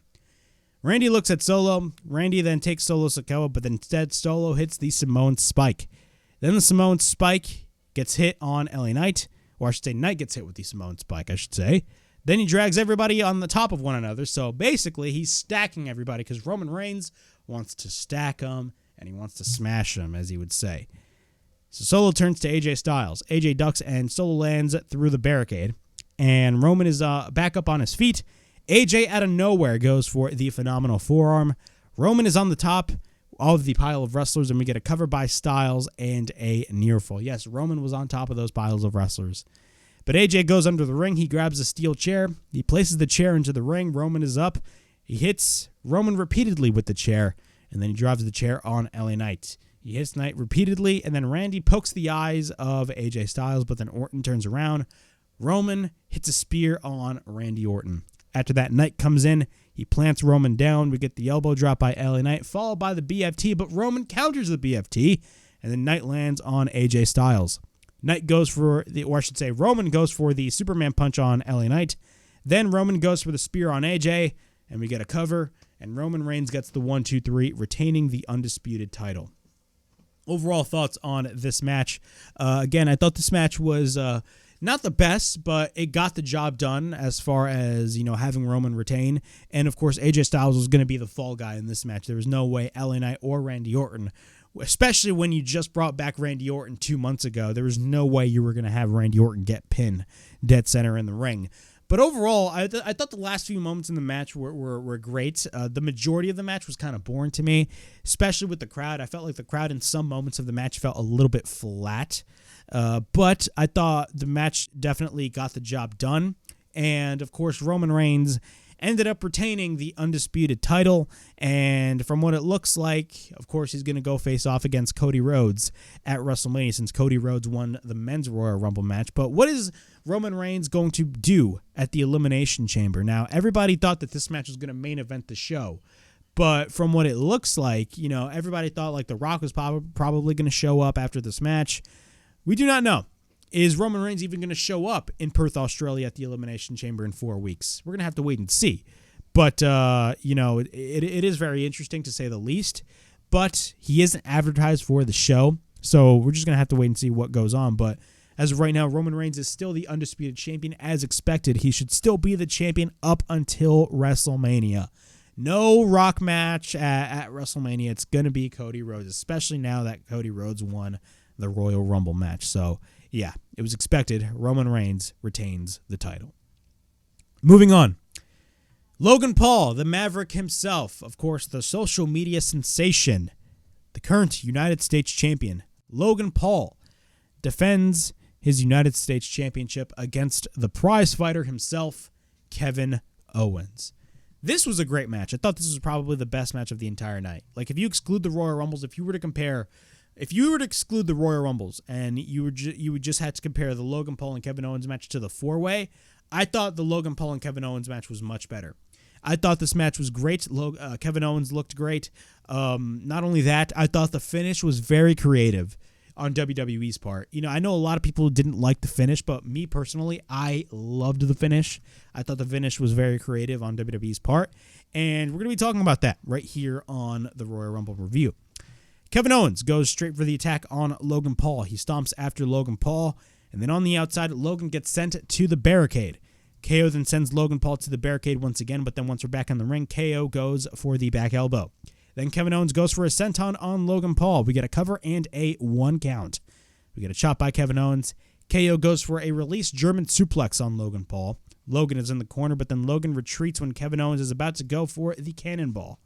Randy looks at Solo. Randy then takes Solo Sikoa, but instead Solo hits the Samoan Spike. Then the Samoan Spike gets hit on LA Knight, or I should say Knight gets hit with the Samoan Spike, I should say. Then he drags everybody on the top of one another, so basically he's stacking everybody because Roman Reigns wants to stack them, and he wants to smash them, as he would say. So Solo turns to AJ Styles. AJ ducks, and Solo lands through the barricade, and Roman is back up on his feet. AJ out of nowhere goes for the phenomenal forearm. Roman is on the top of the pile of wrestlers, and we get a cover by Styles and a near fall. Yes, Roman was on top of those piles of wrestlers. But AJ goes under the ring. He grabs a steel chair. He places the chair into the ring. Roman is up. He hits Roman repeatedly with the chair, and then he drives the chair on LA Knight. He hits Knight repeatedly, and then Randy pokes the eyes of AJ Styles, but then Orton turns around. Roman hits a spear on Randy Orton. After that, Knight comes in. He plants Roman down. We get the elbow drop by LA Knight, followed by the BFT, but Roman counters the BFT, and then Knight lands on AJ Styles. Roman goes for the Superman punch on LA Knight. Then Roman goes for the spear on AJ, and we get a cover, and Roman Reigns gets the 1-2-3, retaining the Undisputed title. Overall thoughts on this match. Again, I thought this match was not the best, but it got the job done as far as, having Roman retain. And, of course, AJ Styles was going to be the fall guy in this match. There was no way LA Knight or Randy Orton, especially when you just brought back Randy Orton 2 months ago, there was no way you were going to have Randy Orton get pinned dead center in the ring. But overall, I thought the last few moments in the match were great. The majority of the match was kind of boring to me, especially with the crowd. I felt like the crowd in some moments of the match felt a little bit flat. But I thought the match definitely got the job done. And, of course, Roman Reigns ended up retaining the Undisputed title. And from what it looks like, of course, he's going to go face off against Cody Rhodes at WrestleMania, since Cody Rhodes won the men's Royal Rumble match. But what is Roman Reigns going to do at the Elimination Chamber? Now, everybody thought that this match was going to main event the show. But from what it looks like, everybody thought like The Rock was probably going to show up after this match. We do not know. Is Roman Reigns even going to show up in Perth, Australia at the Elimination Chamber in 4 weeks? We're going to have to wait and see. But, it is very interesting to say the least. But he isn't advertised for the show. So we're just going to have to wait and see what goes on. But as of right now, Roman Reigns is still the Undisputed Champion. As expected, he should still be the champion up until WrestleMania. No Rock match at WrestleMania. It's going to be Cody Rhodes, especially now that Cody Rhodes won the Royal Rumble match. So, yeah, it was expected. Roman Reigns retains the title. Moving on. Logan Paul, the Maverick himself, of course, the social media sensation, the current United States champion, Logan Paul, defends his United States Championship against the prize fighter himself, Kevin Owens. This was a great match. I thought this was probably the best match of the entire night. Like, if you exclude the Royal Rumbles, if you were to exclude the Royal Rumbles and you would just have to compare the Logan Paul and Kevin Owens match to the four-way, I thought the Logan Paul and Kevin Owens match was much better. I thought this match was great. Kevin Owens looked great. Not only that, I thought the finish was very creative on WWE's part. I know a lot of people didn't like the finish, but me personally, I loved the finish. I thought the finish was very creative on WWE's part, and we're going to be talking about that right here on the Royal Rumble review. Kevin Owens goes straight for the attack on Logan Paul. He stomps after Logan Paul, and then on the outside, Logan gets sent to the barricade. KO then sends Logan Paul to the barricade once again, but then once we're back in the ring, KO goes for the back elbow. Then Kevin Owens goes for a senton on Logan Paul. We get a cover and a 1 count. We get a chop by Kevin Owens. KO goes for a release German suplex on Logan Paul. Logan is in the corner, but then Logan retreats when Kevin Owens is about to go for the cannonball.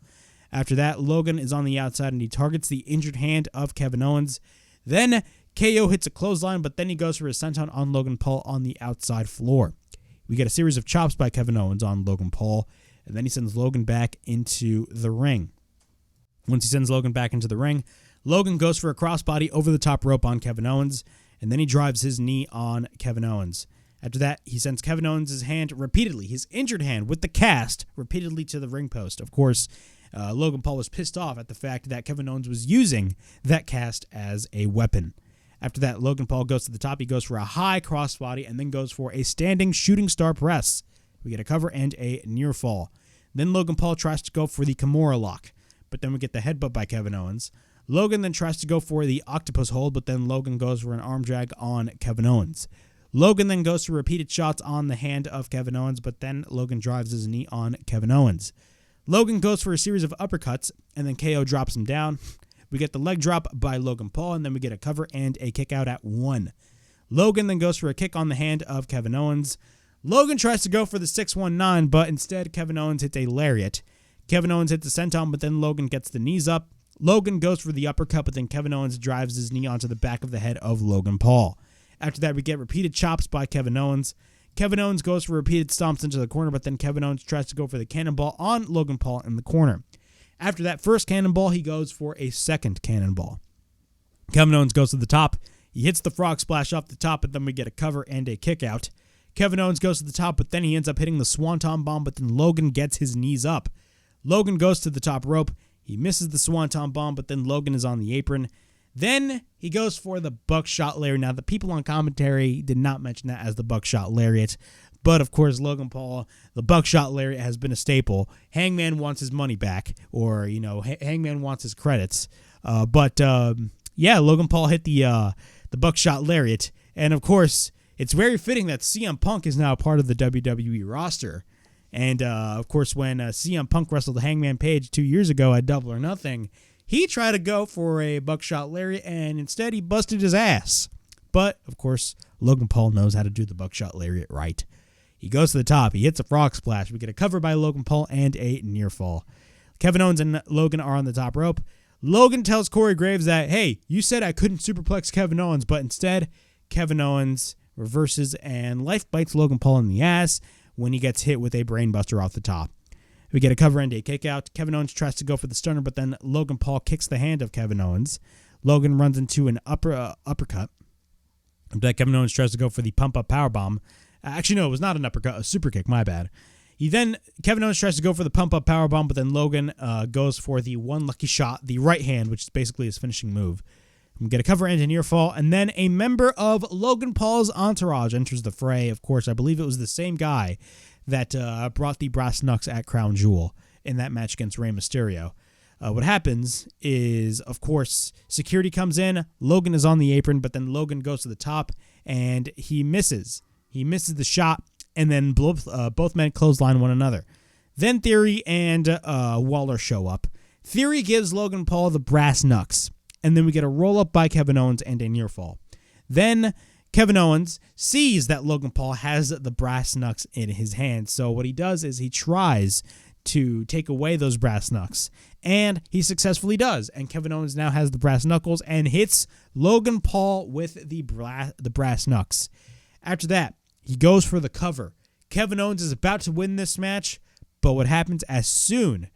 After that, Logan is on the outside and he targets the injured hand of Kevin Owens. Then KO hits a clothesline, but then he goes for a senton on Logan Paul on the outside floor. We get a series of chops by Kevin Owens on Logan Paul, and then he sends Logan back into the ring. Once he sends Logan back into the ring, Logan goes for a crossbody over the top rope on Kevin Owens, and then he drives his knee on Kevin Owens. After that, he sends Kevin Owens' hand repeatedly, his injured hand with the cast, repeatedly to the ring post. Of course, Logan Paul was pissed off at the fact that Kevin Owens was using that cast as a weapon. After that, Logan Paul goes to the top. He goes for a high crossbody and then goes for a standing shooting star press. We get a cover and a near fall. Then Logan Paul tries to go for the Kimura lock, but then we get the headbutt by Kevin Owens. Logan then tries to go for the octopus hold, but then Logan goes for an arm drag on Kevin Owens. Logan then goes for repeated shots on the hand of Kevin Owens, but then Logan drives his knee on Kevin Owens. Logan goes for a series of uppercuts, and then KO drops him down. We get the leg drop by Logan Paul, and then we get a cover and a kick out at 1. Logan then goes for a kick on the hand of Kevin Owens. Logan tries to go for the 619, but instead Kevin Owens hits a lariat. Kevin Owens hits the senton, but then Logan gets the knees up. Logan goes for the uppercut, but then Kevin Owens drives his knee onto the back of the head of Logan Paul. After that, we get repeated chops by Kevin Owens. Kevin Owens goes for repeated stomps into the corner, but then Kevin Owens tries to go for the cannonball on Logan Paul in the corner. After that first cannonball, he goes for a second cannonball. Kevin Owens goes to the top. He hits the frog splash off the top, but then we get a cover and a kick out. Kevin Owens goes to the top, but then he ends up hitting the Swanton Bomb, but then Logan gets his knees up. Logan goes to the top rope. He misses the Swanton Bomb, but then Logan is on the apron. Then he goes for the Buckshot Lariat. Now, the people on commentary did not mention that as the Buckshot Lariat, but of course, Logan Paul, the Buckshot Lariat has been a staple. Hangman wants his money back, or, Hangman wants his credits. Logan Paul hit the Buckshot Lariat, and of course, it's very fitting that CM Punk is now a part of the WWE roster. And, of course, when CM Punk wrestled Hangman Page 2 years ago at Double or Nothing, he tried to go for a Buckshot Lariat, and instead he busted his ass. But, of course, Logan Paul knows how to do the Buckshot Lariat right. He goes to the top. He hits a frog splash. We get a cover by Logan Paul and a near fall. Kevin Owens and Logan are on the top rope. Logan tells Corey Graves that, hey, you said I couldn't superplex Kevin Owens, but instead, Kevin Owens reverses and life bites Logan Paul in the ass when he gets hit with a brainbuster off the top. We get a cover and a kick out. Kevin Owens tries to go for the stunner, but then Logan Paul kicks the hand of Kevin Owens. Logan runs into an uppercut. But Kevin Owens tries to go for the pump-up powerbomb. Actually, no, it was not an uppercut, a super kick, my bad. Kevin Owens tries to go for the pump-up powerbomb, but then Logan goes for the one lucky shot, the right hand, which is basically his finishing move. We get a cover and a near fall, and then a member of Logan Paul's entourage enters the fray. Of course, I believe it was the same guy that brought the brass knucks at Crown Jewel in that match against Rey Mysterio. What happens is, of course, security comes in. Logan is on the apron, but then Logan goes to the top, and he misses. He misses the shot, and then both men clothesline one another. Then Theory and Waller show up. Theory gives Logan Paul the brass knucks. And then we get a roll-up by Kevin Owens and a near fall. Then Kevin Owens sees that Logan Paul has the brass knucks in his hand. So what he does is he tries to take away those brass knucks. And he successfully does. And Kevin Owens now has the brass knuckles and hits Logan Paul with the brass knucks. After that, he goes for the cover. Kevin Owens is about to win this match. But what happens as soon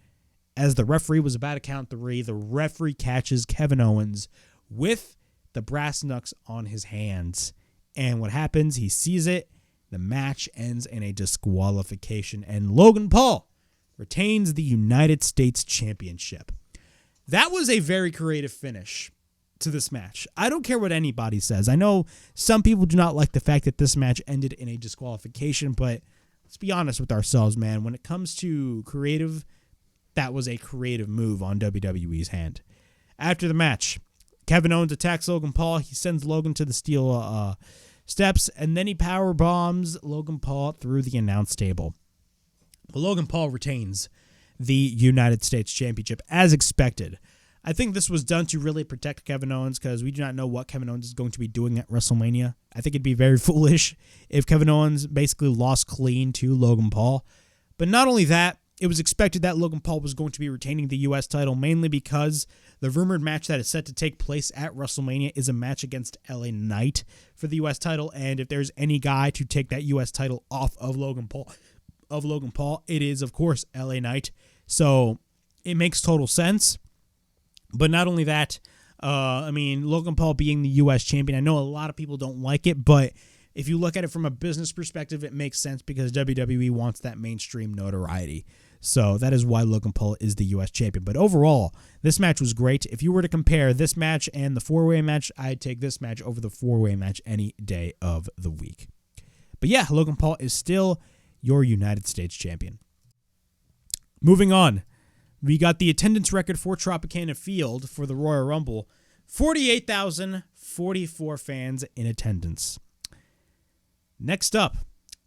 as the referee was about to count 3, the referee catches Kevin Owens with the brass knucks on his hands. And what happens? He sees it. The match ends in a disqualification. And Logan Paul retains the United States Championship. That was a very creative finish to this match. I don't care what anybody says. I know some people do not like the fact that this match ended in a disqualification, but let's be honest with ourselves, man. When it comes to creative, that was a creative move on WWE's hand. After the match, Kevin Owens attacks Logan Paul. He sends Logan to the steel steps, and then he power bombs Logan Paul through the announce table. But Logan Paul retains the United States Championship as expected. I think this was done to really protect Kevin Owens because we do not know what Kevin Owens is going to be doing at WrestleMania. I think it'd be very foolish if Kevin Owens basically lost clean to Logan Paul. But not only that, it was expected that Logan Paul was going to be retaining the U.S. title mainly because the rumored match that is set to take place at WrestleMania is a match against LA Knight for the U.S. title. And if there's any guy to take that U.S. title off of Logan Paul, it is, of course, LA Knight. So it makes total sense. But not only that, Logan Paul being the U.S. champion, I know a lot of people don't like it, but if you look at it from a business perspective, it makes sense because WWE wants that mainstream notoriety. So that is why Logan Paul is the U.S. champion. But overall, this match was great. If you were to compare this match and the 4-way match, I'd take this match over the 4-way match any day of the week. But yeah, Logan Paul is still your United States champion. Moving on, we got the attendance record for Tropicana Field for the Royal Rumble. 48,044 fans in attendance. Next up,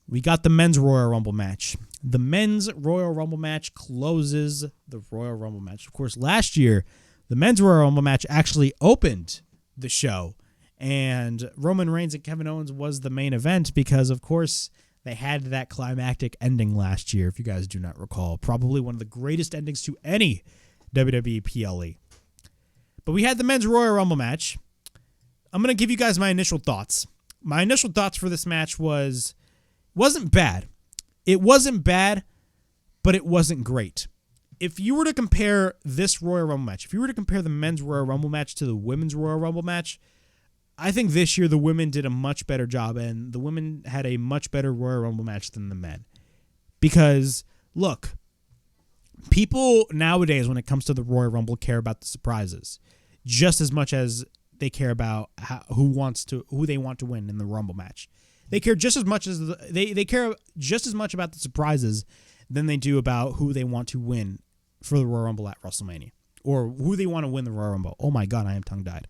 we got the men's Royal Rumble match. The men's Royal Rumble match closes the Royal Rumble match. Of course, last year, the men's Royal Rumble match actually opened the show. And Roman Reigns and Kevin Owens was the main event because, of course, they had that climactic ending last year, if you guys do not recall. Probably one of the greatest endings to any WWE PLE. But we had the men's Royal Rumble match. I'm going to give you guys my initial thoughts. My initial thoughts for this match wasn't bad. It wasn't bad, but it wasn't great. if you were to compare this Royal Rumble match, if you were to compare the men's Royal Rumble match to the women's Royal Rumble match, I think this year the women did a much better job, and the women had a much better Royal Rumble match than the men. Because, look, people nowadays, when it comes to the Royal Rumble, care about the surprises just as much as they care about who they want to win in the Rumble match. They care just as much as they care just as much about the surprises than they do about who they want to win for the Royal Rumble at WrestleMania, or who they want to win the Royal Rumble. Oh my God, I am tongue-tied.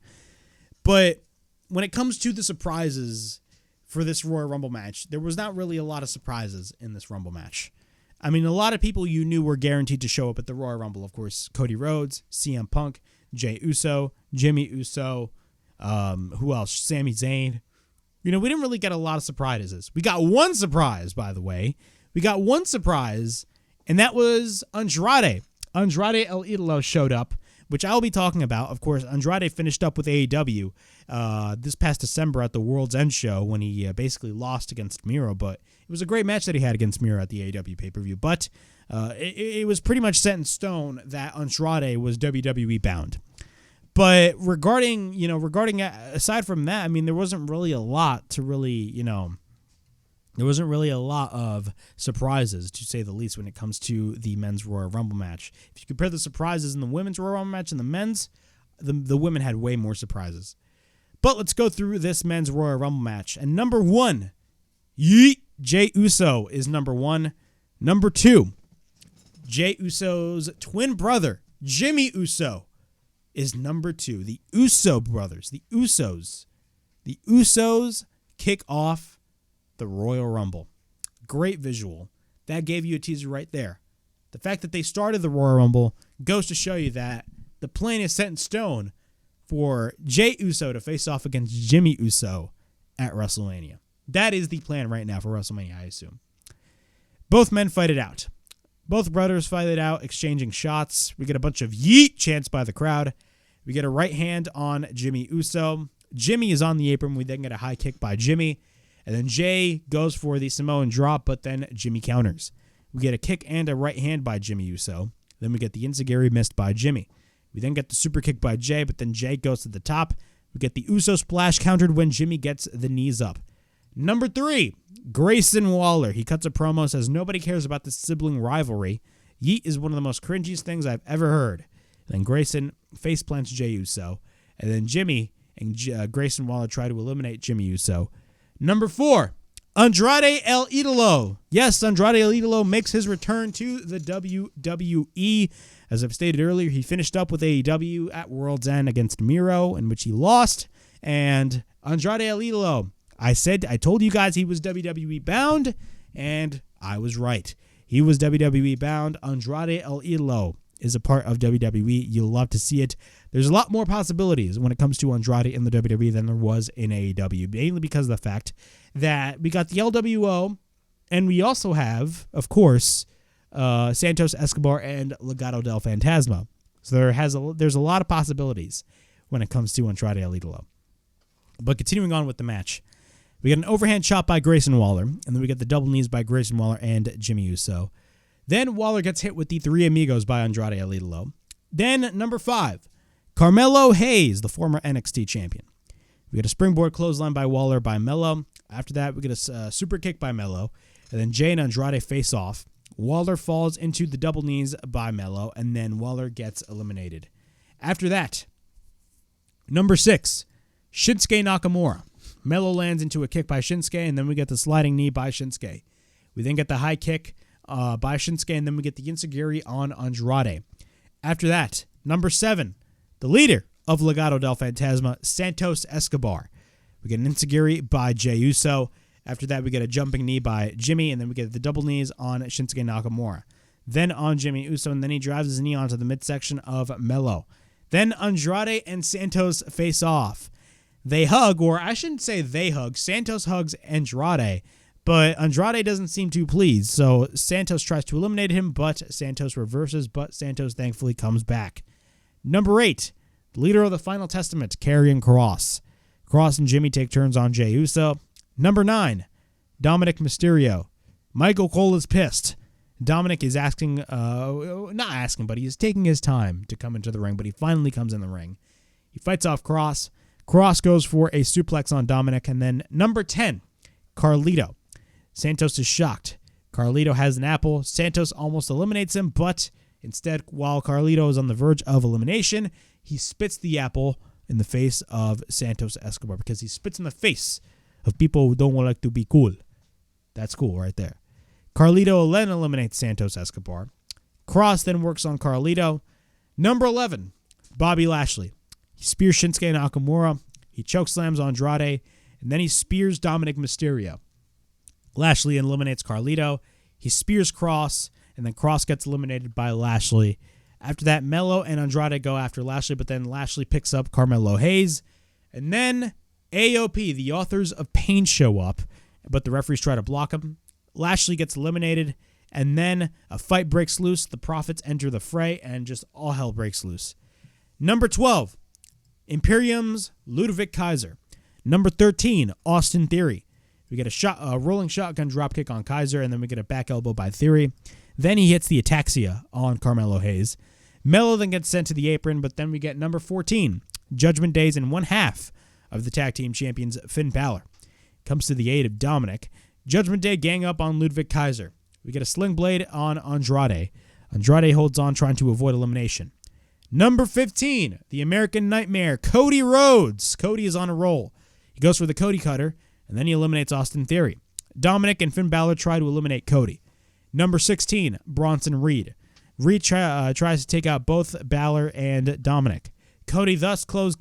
But when it comes to the surprises for this Royal Rumble match, there was not really a lot of surprises in this Rumble match. I mean, a lot of people you knew were guaranteed to show up at the Royal Rumble. Of course, Cody Rhodes, CM Punk, Jey Uso, Jimmy Uso, who else? Sami Zayn. We didn't really get a lot of surprises. We got one surprise, by the way. We got one surprise, and that was Andrade. Andrade El Idolo showed up, which I'll be talking about. Of course, Andrade finished up with AEW this past December at the World's End show when he basically lost against Miro, but it was a great match that he had against Miro at the AEW pay-per-view. But it was pretty much set in stone that Andrade was WWE bound. But regarding aside from that, I mean, there wasn't really a lot to there wasn't really a lot of surprises, to say the least, when it comes to the men's Royal Rumble match. If you compare the surprises in the women's Royal Rumble match and the men's, the women had way more surprises. But let's go through this men's Royal Rumble match. And number one, Jey Uso is number one. Number two, Jey Uso's twin brother, Jimmy Uso, is number two. The Uso brothers, the Usos kick off the Royal Rumble. Great visual. That gave you a teaser right there. The fact that they started the Royal Rumble goes to show you that the plan is set in stone for Jey Uso to face off against Jimmy Uso at WrestleMania. That is the plan right now for WrestleMania, I assume. Both men fight it out. Both brothers fight it out, exchanging shots. We get a bunch of yeet chants by the crowd. We get a right hand on Jimmy Uso. Jimmy is on the apron. We then get a high kick by Jimmy. And then Jey goes for the Samoan drop, but then Jimmy counters. We get a kick and a right hand by Jimmy Uso. Then we get the enziguri missed by Jimmy. We then get the super kick by Jey, but then Jey goes to the top. We get the Uso splash countered when Jimmy gets the knees up. Number three, Grayson Waller. He cuts a promo, says nobody cares about the sibling rivalry. Yeet is one of the most cringiest things I've ever heard. Then Grayson face plants Jey Uso. And then Jimmy and Grayson Waller try to eliminate Jimmy Uso. Number four, Andrade El Idolo. Yes, Andrade El Idolo makes his return to the WWE. As I've stated earlier, he finished up with AEW at World's End against Miro, in which he lost. And Andrade El Idolo, I told you guys he was WWE bound, and I was right. He was WWE bound. Andrade El Idolo is a part of WWE. You'll love to see it. There's a lot more possibilities when it comes to Andrade in the WWE than there was in AEW, mainly because of the fact that we got the LWO, and we also have, of course, Santos Escobar and Legado del Fantasma. So there's a lot of possibilities when it comes to Andrade El Idolo. But continuing on with the match, we get an overhand chop by Grayson Waller, and then we get the double knees by Grayson Waller and Jimmy Uso. Then Waller gets hit with the Three Amigos by Andrade El Idolo. Then number five, Carmelo Hayes, the former NXT champion. We get a springboard clothesline by Waller by Melo. After that, we get a super kick by Melo. And then Jey and Andrade face off. Waller falls into the double knees by Melo, and then Waller gets eliminated. After that, number six, Shinsuke Nakamura. Melo lands into a kick by Shinsuke, and then we get the sliding knee by Shinsuke. We then get the high kick by Shinsuke, and then we get the enziguri on Andrade. After that, number seven, the leader of Legado del Fantasma, Santos Escobar. We get an enziguri by Jey Uso. After that, we get a jumping knee by Jimmy, and then we get the double knees on Shinsuke Nakamura. Then on Jimmy Uso, and then he drives his knee onto the midsection of Melo. Then Andrade and Santos face off. They hug, or I shouldn't say they hug. Santos hugs Andrade, but Andrade doesn't seem too pleased. So Santos tries to eliminate him, but Santos reverses, but Santos thankfully comes back. Number eight, the leader of the Final Testament, Karrion Kross. Kross and Jimmy take turns on Jey Uso. Number nine, Dominic Mysterio. Michael Cole is pissed. Dominic is not asking, but he is taking his time to come into the ring, but he finally comes in the ring. He fights off Cross. Cross goes for a suplex on Dominic, and then number 10, Carlito. Santos is shocked. Carlito has an apple. Santos almost eliminates him, but instead, while Carlito is on the verge of elimination, he spits the apple in the face of Santos Escobar because he spits in the face of people who don't like to be cool. That's cool right there. Carlito then eliminates Santos Escobar. Cross then works on Carlito. Number 11, Bobby Lashley. He spears Shinsuke Nakamura. He chokeslams Andrade. And then he spears Dominic Mysterio. Lashley eliminates Carlito. He spears Cross. And then Cross gets eliminated by Lashley. After that, Melo and Andrade go after Lashley. But then Lashley picks up Carmelo Hayes. And then AOP, the authors of Pain, show up. But the referees try to block him. Lashley gets eliminated. And then a fight breaks loose. The Profits enter the fray. And just all hell breaks loose. Number 12. Imperium's Ludwig Kaiser. Number 13, Austin Theory. We get a rolling shotgun dropkick on Kaiser, and then we get a back elbow by Theory. Then he hits the ataxia on Carmelo Hayes. Melo then gets sent to the apron, but then we get number 14, Judgment Days and one half of the tag team champions, Finn Balor. Comes to the aid of Dominic. Judgment Day gang up on Ludwig Kaiser. We get a sling blade on Andrade. Andrade holds on, trying to avoid elimination. Number 15, the American Nightmare, Cody Rhodes. Cody is on a roll. He goes for the Cody Cutter, and then he eliminates Austin Theory. Dominic and Finn Balor try to eliminate Cody. Number 16, Bronson Reed. Reed tries to take out both Balor and Dominic. Cody is this close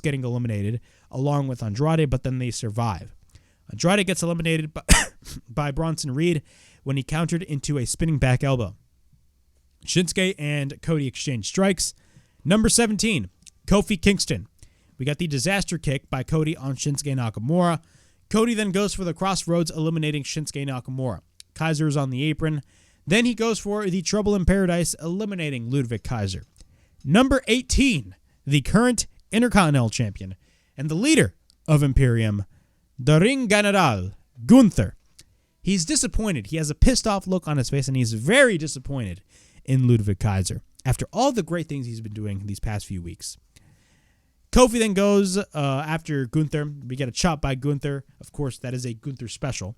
getting eliminated, along with Andrade, but then they survive. Andrade gets eliminated by Bronson Reed when he countered into a spinning back elbow. Shinsuke and Cody exchange strikes. Number 17, Kofi Kingston. We got the disaster kick by Cody on Shinsuke Nakamura. Cody then goes for the Crossroads, eliminating Shinsuke Nakamura. Kaiser is on the apron. Then he goes for the Trouble in Paradise, eliminating Ludwig Kaiser. Number 18, the current Intercontinental Champion and the leader of Imperium, the Ring General, Gunther. He's disappointed. He has a pissed off look on his face, and he's very disappointed in Ludwig Kaiser after all the great things he's been doing these past few weeks. Kofi then goes after Gunther. We get a chop by Gunther. Of course, that is a Gunther special.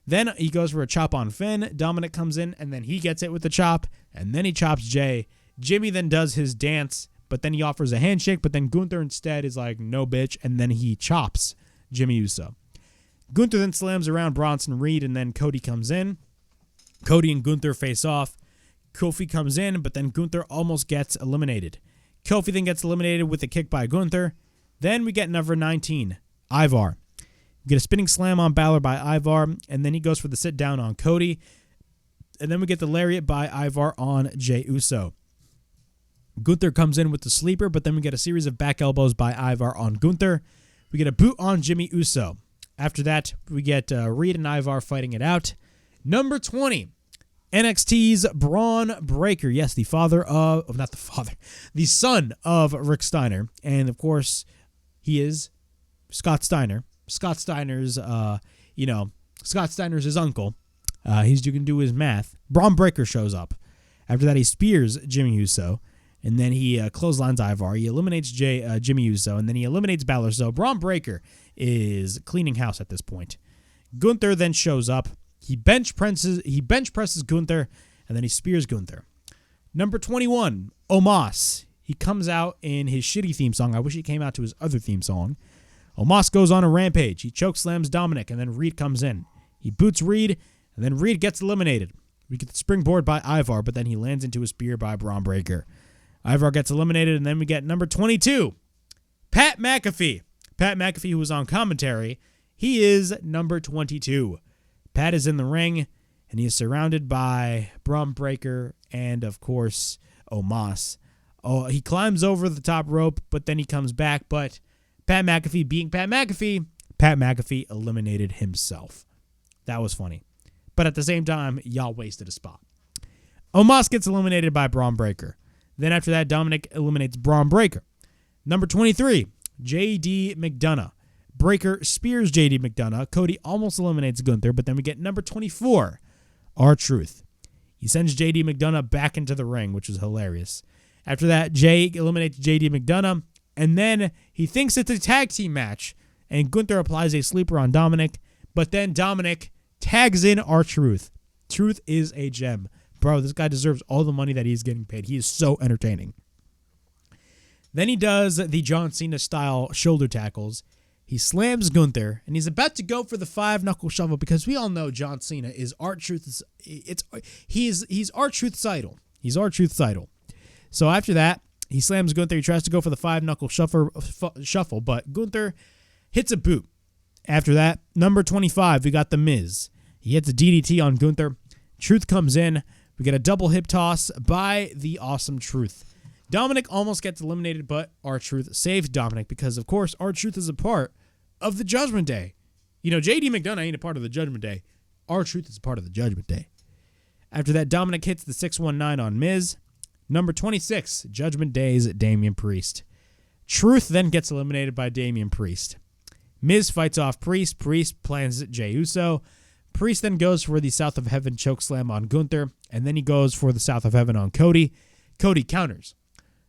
Then he goes for a chop on Finn. Dominic comes in, and then he gets it with the chop, and then he chops Jay. Jimmy then does his dance, but then he offers a handshake, but then Gunther instead is like, no bitch, and then he chops Jimmy Uso. Gunther then slams around Bronson Reed, and then Cody comes in. Cody and Gunther face off. Kofi comes in, but then Gunther almost gets eliminated. Kofi then gets eliminated with a kick by Gunther. Then we get number 19, Ivar. We get a spinning slam on Balor by Ivar, and then he goes for the sit down on Cody. And then we get the lariat by Ivar on Jey Uso. Gunther comes in with the sleeper, but then we get a series of back elbows by Ivar on Gunther. We get a boot on Jimmy Uso. After that, we get Reed and Ivar fighting it out. Number 20, NXT's Braun Breaker. Yes, the son of Rick Steiner. And, of course, he is Scott Steiner. Scott Steiner's his uncle. You can do his math. Braun Breaker shows up. After that, he spears Jimmy Uso. And then he clotheslines Ivar. He eliminates Jimmy Uso. And then he eliminates Balor. So Braun Breaker is cleaning house at this point. Gunther then shows up. He bench presses Gunther, and then he spears Gunther. Number 21, Omos. He comes out in his shitty theme song. I wish he came out to his other theme song. Omos goes on a rampage. He chokeslams Dominic, and then Reed comes in. He boots Reed, and then Reed gets eliminated. We get the springboard by Ivar, but then he lands into a spear by Braun Breaker. Ivar gets eliminated, and then we get number 22, Pat McAfee. Pat McAfee, who was on commentary, he is number 22. Pat is in the ring, and he is surrounded by Braun Breaker and, of course, Omos. He climbs over the top rope, but then he comes back. But Pat McAfee being Pat McAfee eliminated himself. That was funny. But at the same time, y'all wasted a spot. Omos gets eliminated by Braun Breaker. Then after that, Dominic eliminates Braun Breaker. Number 23, J.D. McDonough. Breaker spears J.D. McDonough. Cody almost eliminates Gunther, but then we get number 24, R-Truth. He sends JD McDonough back into the ring, which is hilarious. After that, Jay eliminates JD McDonough, and then he thinks it's a tag team match, and Gunther applies a sleeper on Dominic, but then Dominic tags in R-Truth. Truth is a gem. Bro, this guy deserves all the money that he's getting paid. He is so entertaining. Then he does the John Cena-style shoulder tackles. He slams Gunther, and he's about to go for the 5-knuckle shuffle because we all know John Cena is R-Truth's. He's R-Truth's idol. He's R-Truth's idol. So after that, he slams Gunther. He tries to go for the 5-knuckle shuffle, but Gunther hits a boot. After that, number 25, we got The Miz. He hits a DDT on Gunther. Truth comes in. We get a double hip toss by the awesome Truth. Dominic almost gets eliminated, but R-Truth saves Dominic because, of course, R-Truth is a part of the Judgment Day. You know, JD McDonough ain't a part of the Judgment Day. R-Truth is a part of the Judgment Day. After that, Dominic hits the 619 on Miz. Number 26, Judgment Day's Damian Priest. Truth then gets eliminated by Damian Priest. Miz fights off Priest. Priest plans Jey Uso. Priest then goes for the South of Heaven chokeslam on Gunther, and then he goes for the South of Heaven on Cody. Cody counters.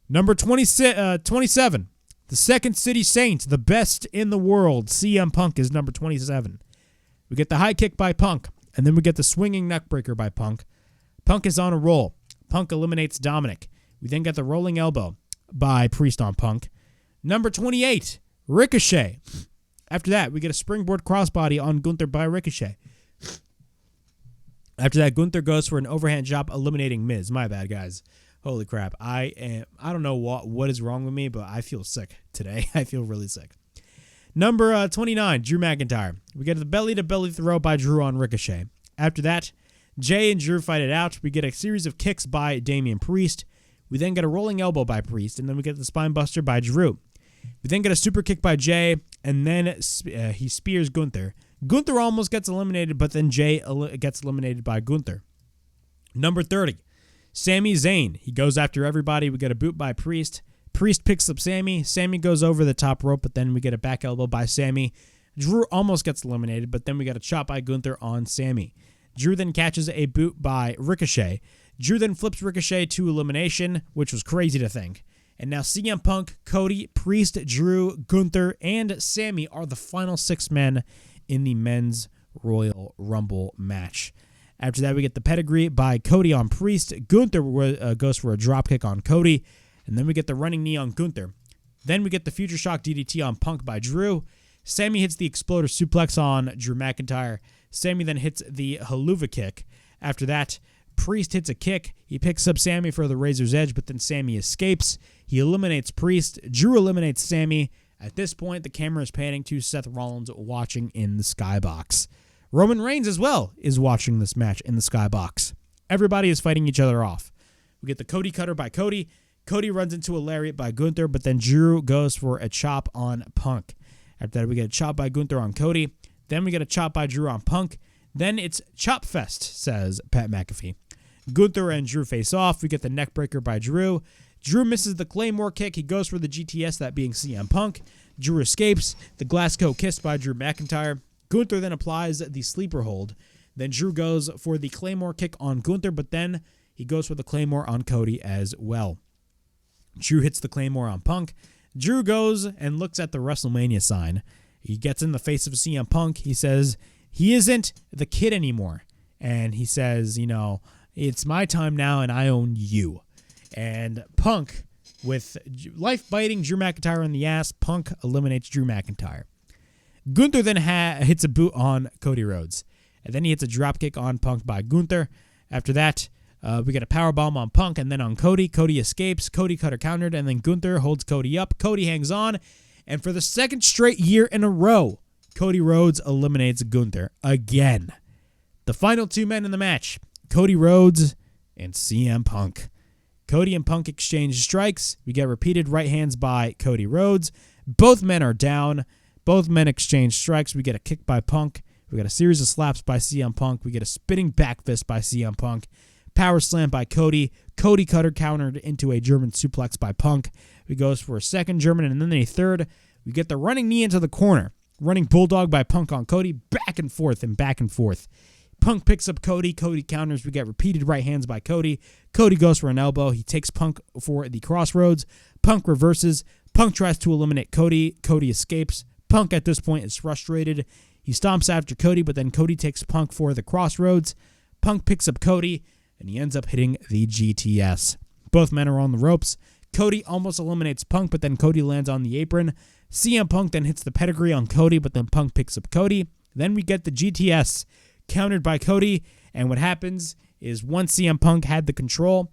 Number 27, the Second City Saint, the best in the world. CM Punk is number 27. We get the high kick by Punk, and then we get the swinging neckbreaker by Punk. Punk is on a roll. Punk eliminates Dominic. We then get the rolling elbow by Priest on Punk. Number 28, Ricochet. After that, we get a springboard crossbody on Gunther by Ricochet. After that, Gunther goes for an overhand chop, eliminating Miz. My bad, guys. Holy crap. I don't know what is wrong with me, but I feel sick today. I feel really sick. Number 29, Drew McIntyre. We get the belly-to-belly throw by Drew on Ricochet. After that, Jay and Drew fight it out. We get a series of kicks by Damian Priest. We then get a rolling elbow by Priest, and then we get the spine buster by Drew. We then get a super kick by Jay, and then he spears Gunther. Gunther almost gets eliminated, but then Jay gets eliminated by Gunther. Number 30, Sami Zayn. He goes after everybody. We get a boot by Priest. Priest picks up Sami. Sami goes over the top rope, but then we get a back elbow by Sami. Drew almost gets eliminated, but then we get a chop by Gunther on Sami. Drew then catches a boot by Ricochet. Drew then flips Ricochet to elimination, which was crazy to think. And now CM Punk, Cody, Priest, Drew, Gunther, and Sami are the final 6 men in the men's Royal Rumble match. After that, we get the pedigree by Cody on Priest. Gunther goes for a dropkick on Cody. And then we get the running knee on Gunther. Then we get the Future Shock DDT on Punk by Drew. Sami hits the Exploder Suplex on Drew McIntyre. Sami then hits the Haluva kick. After that, Priest hits a kick. He picks up Sami for the Razor's Edge, but then Sami escapes. He eliminates Priest. Drew eliminates Sami. At this point, the camera is panning to Seth Rollins watching in the skybox. Roman Reigns as well is watching this match in the skybox. Everybody is fighting each other off. We get the Cody Cutter by Cody. Cody runs into a lariat by Gunther, but then Drew goes for a chop on Punk. After that, we get a chop by Gunther on Cody. Then we get a chop by Drew on Punk. Then it's Chop Fest, says Pat McAfee. Gunther and Drew face off. We get the neckbreaker by Drew. Drew misses the Claymore kick. He goes for the GTS, that being CM Punk. Drew escapes. The Glasgow kiss by Drew McIntyre. Gunther then applies the sleeper hold. Then Drew goes for the Claymore kick on Gunther, but then he goes for the Claymore on Cody as well. Drew hits the Claymore on Punk. Drew goes and looks at the WrestleMania sign. He gets in the face of CM Punk. He says he isn't the kid anymore. And he says, you know, it's my time now and I own you. And Punk, with life-biting Drew McIntyre in the ass, Punk eliminates Drew McIntyre. Gunther then hits a boot on Cody Rhodes. And then he hits a dropkick on Punk by Gunther. After that, we get a powerbomb on Punk and then on Cody. Cody escapes. Cody Cutter countered, and then Gunther holds Cody up. Cody hangs on. And for the second straight year in a row, Cody Rhodes eliminates Gunther again. The final 2 men in the match, Cody Rhodes and CM Punk. Cody and Punk exchange strikes. We get repeated right hands by Cody Rhodes. Both men are down. Both men exchange strikes. We get a kick by Punk. We got a series of slaps by CM Punk. We get a spinning back fist by CM Punk. Power slam by Cody. Cody Cutter countered into a German suplex by Punk. He goes for a second German and then a third. We get the running knee into the corner. Running bulldog by Punk on Cody. Back and forth and back and forth. Punk picks up Cody. Cody counters. We get repeated right hands by Cody. Cody goes for an elbow. He takes Punk for the crossroads. Punk reverses. Punk tries to eliminate Cody. Cody escapes. Punk at this point is frustrated. He stomps after Cody, but then Cody takes Punk for the crossroads. Punk picks up Cody, and he ends up hitting the GTS. Both men are on the ropes. Cody almost eliminates Punk, but then Cody lands on the apron. CM Punk then hits the pedigree on Cody, but then Punk picks up Cody. Then we get the GTS countered by Cody, and what happens is once CM Punk had the control,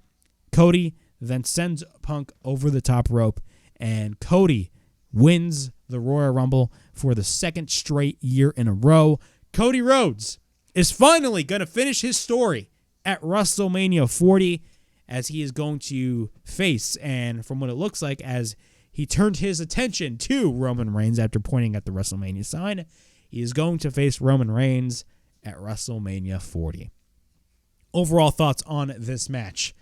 Cody then sends Punk over the top rope, and Cody wins the Royal Rumble for the second straight year in a row. Cody Rhodes is finally going to finish his story at WrestleMania 40 as he is going to face, and from what it looks like, as he turned his attention to Roman Reigns after pointing at the WrestleMania sign, he is going to face Roman Reigns at WrestleMania 40. Overall thoughts on this match.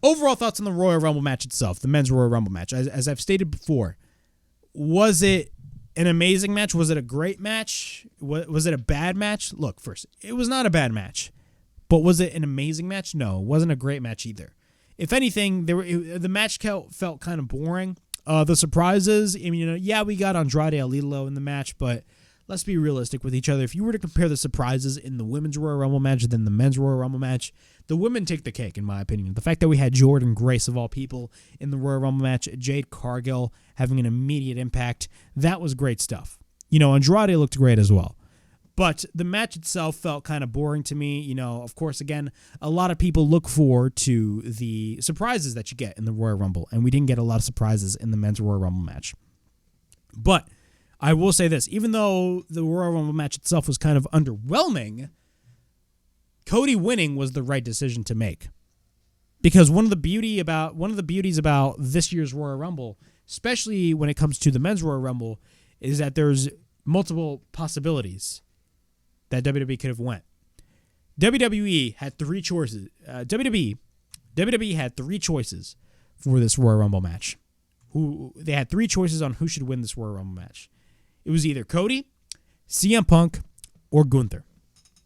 Overall thoughts on the Royal Rumble match itself, the men's Royal Rumble match. As I've stated before, was it an amazing match? Was it a great match? Was it a bad match? Look, first, it was not a bad match. But was it an amazing match? No, it wasn't a great match either. If anything, the match felt kind of boring. The surprises, I mean, we got Andrade Alilo in the match, but let's be realistic with each other. If you were to compare the surprises in the women's Royal Rumble match than the men's Royal Rumble match, the women take the cake, in my opinion. The fact that we had Jordynne Grace, of all people, in the Royal Rumble match, Jade Cargill having an immediate impact, that was great stuff. Andrade looked great as well. But the match itself felt kind of boring to me. Of course, again, a lot of people look forward to the surprises that you get in the Royal Rumble, and we didn't get a lot of surprises in the men's Royal Rumble match. But I will say this, even though the Royal Rumble match itself was kind of underwhelming, Cody winning was the right decision to make. Because one of the beauties about this year's Royal Rumble, especially when it comes to the men's Royal Rumble, is that there's multiple possibilities that WWE could have went. WWE had three choices. WWE had three choices for this Royal Rumble match. They had three choices on who should win this Royal Rumble match. It was either Cody, CM Punk, or Gunther.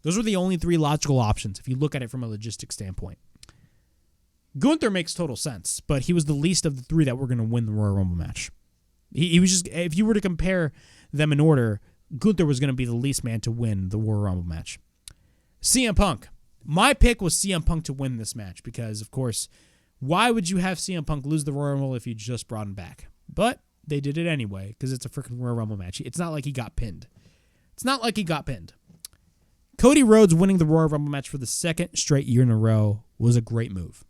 Those were the only three logical options if you look at it from a logistics standpoint. Gunther makes total sense, but he was the least of the three that were going to win the Royal Rumble match. He was just, if you were to compare them in order, Gunther was going to be the least man to win the Royal Rumble match. CM Punk. My pick was CM Punk to win this match because, of course, why would you have CM Punk lose the Royal Rumble if you just brought him back? But they did it anyway because it's a freaking Royal Rumble match. It's not like he got pinned. Cody Rhodes winning the Royal Rumble match for the second straight year in a row was a great move.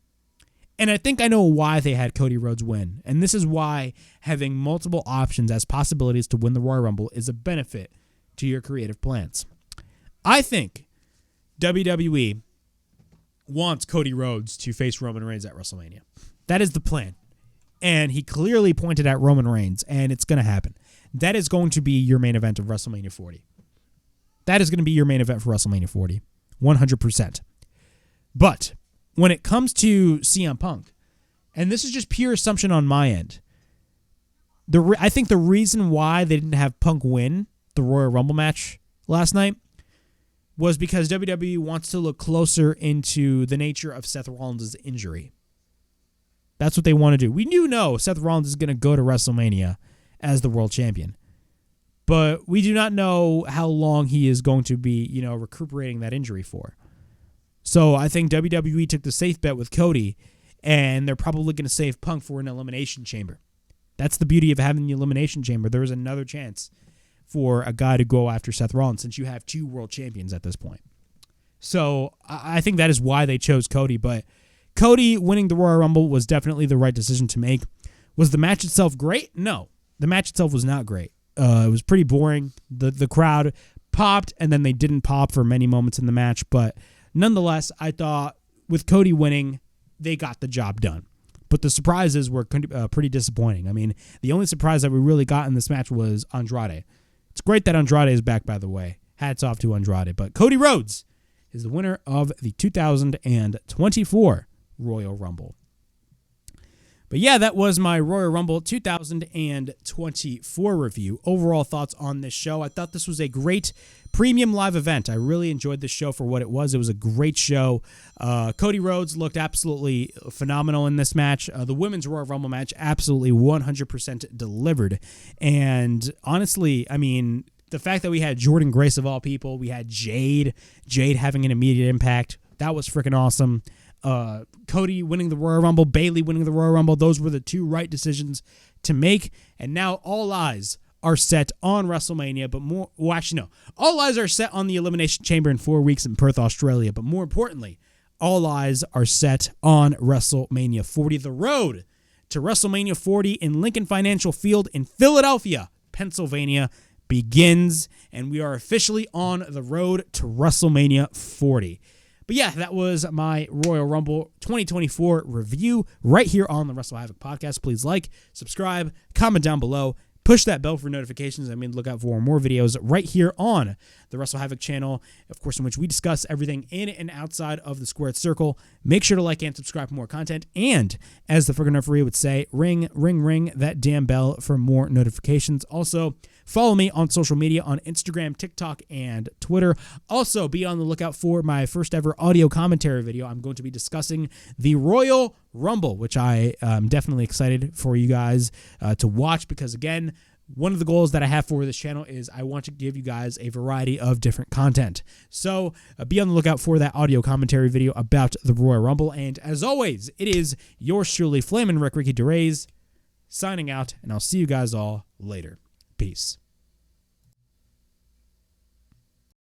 And I think I know why they had Cody Rhodes win. And this is why having multiple options as possibilities to win the Royal Rumble is a benefit to your creative plans. I think WWE wants Cody Rhodes to face Roman Reigns at WrestleMania. That is the plan. And he clearly pointed at Roman Reigns, and it's going to happen. That is going to be your main event of WrestleMania 40. That is going to be your main event for WrestleMania 40. 100%. But when it comes to CM Punk, and this is just pure assumption on my end, I think the reason why they didn't have Punk win the Royal Rumble match last night was because WWE wants to look closer into the nature of Seth Rollins' injury. That's what they want to do. We do know Seth Rollins is going to go to WrestleMania as the world champion, but we do not know how long he is going to be, recuperating that injury for. So I think WWE took the safe bet with Cody, and they're probably going to save Punk for an elimination chamber. That's the beauty of having the elimination chamber. There is another chance for a guy to go after Seth Rollins since you have two world champions at this point. So I think that is why they chose Cody, but Cody winning the Royal Rumble was definitely the right decision to make. Was the match itself great? No. The match itself was not great. It was pretty boring. The crowd popped, and then they didn't pop for many moments in the match, but nonetheless, I thought with Cody winning, they got the job done. But the surprises were pretty disappointing. I mean, the only surprise that we really got in this match was Andrade. It's great that Andrade is back, by the way. Hats off to Andrade. But Cody Rhodes is the winner of the 2024 Royal Rumble. But yeah, that was my Royal Rumble 2024 review. Overall thoughts on this show. I thought this was a great premium live event. I really enjoyed this show for what it was. It was a great show. Cody Rhodes looked absolutely phenomenal in this match. The women's Royal Rumble match absolutely 100% delivered. And honestly, I mean, the fact that we had Jordynne Grace of all people, we had Jade having an immediate impact, that was freaking awesome. Cody winning the Royal Rumble, Bayley winning the Royal Rumble, those were the two right decisions to make. And now all eyes are set on WrestleMania, but all eyes are set on the Elimination Chamber in 4 weeks in Perth, Australia. But more importantly, all eyes are set on WrestleMania 40, the road to WrestleMania 40 in Lincoln Financial Field in Philadelphia, Pennsylvania begins, and we are officially on the road to WrestleMania 40. But yeah, that was my Royal Rumble 2024 review right here on the WrestleHavoc Podcast. Please like, subscribe, comment down below, push that bell for notifications. Look out for more videos right here on the WrestleHavoc channel, of course, in which we discuss everything in and outside of the squared circle. Make sure to like and subscribe for more content. And as the friggin' referee would say, ring, ring, ring that damn bell for more notifications. Also, follow me on social media on Instagram, TikTok, and Twitter. Also, be on the lookout for my first ever audio commentary video. I'm going to be discussing the Royal Rumble, which I am definitely excited for you guys to watch because, again, one of the goals that I have for this channel is I want to give you guys a variety of different content. So be on the lookout for that audio commentary video about the Royal Rumble. And as always, it is yours truly, Flamin' Ricky DeRays, signing out, and I'll see you guys all later. Peace.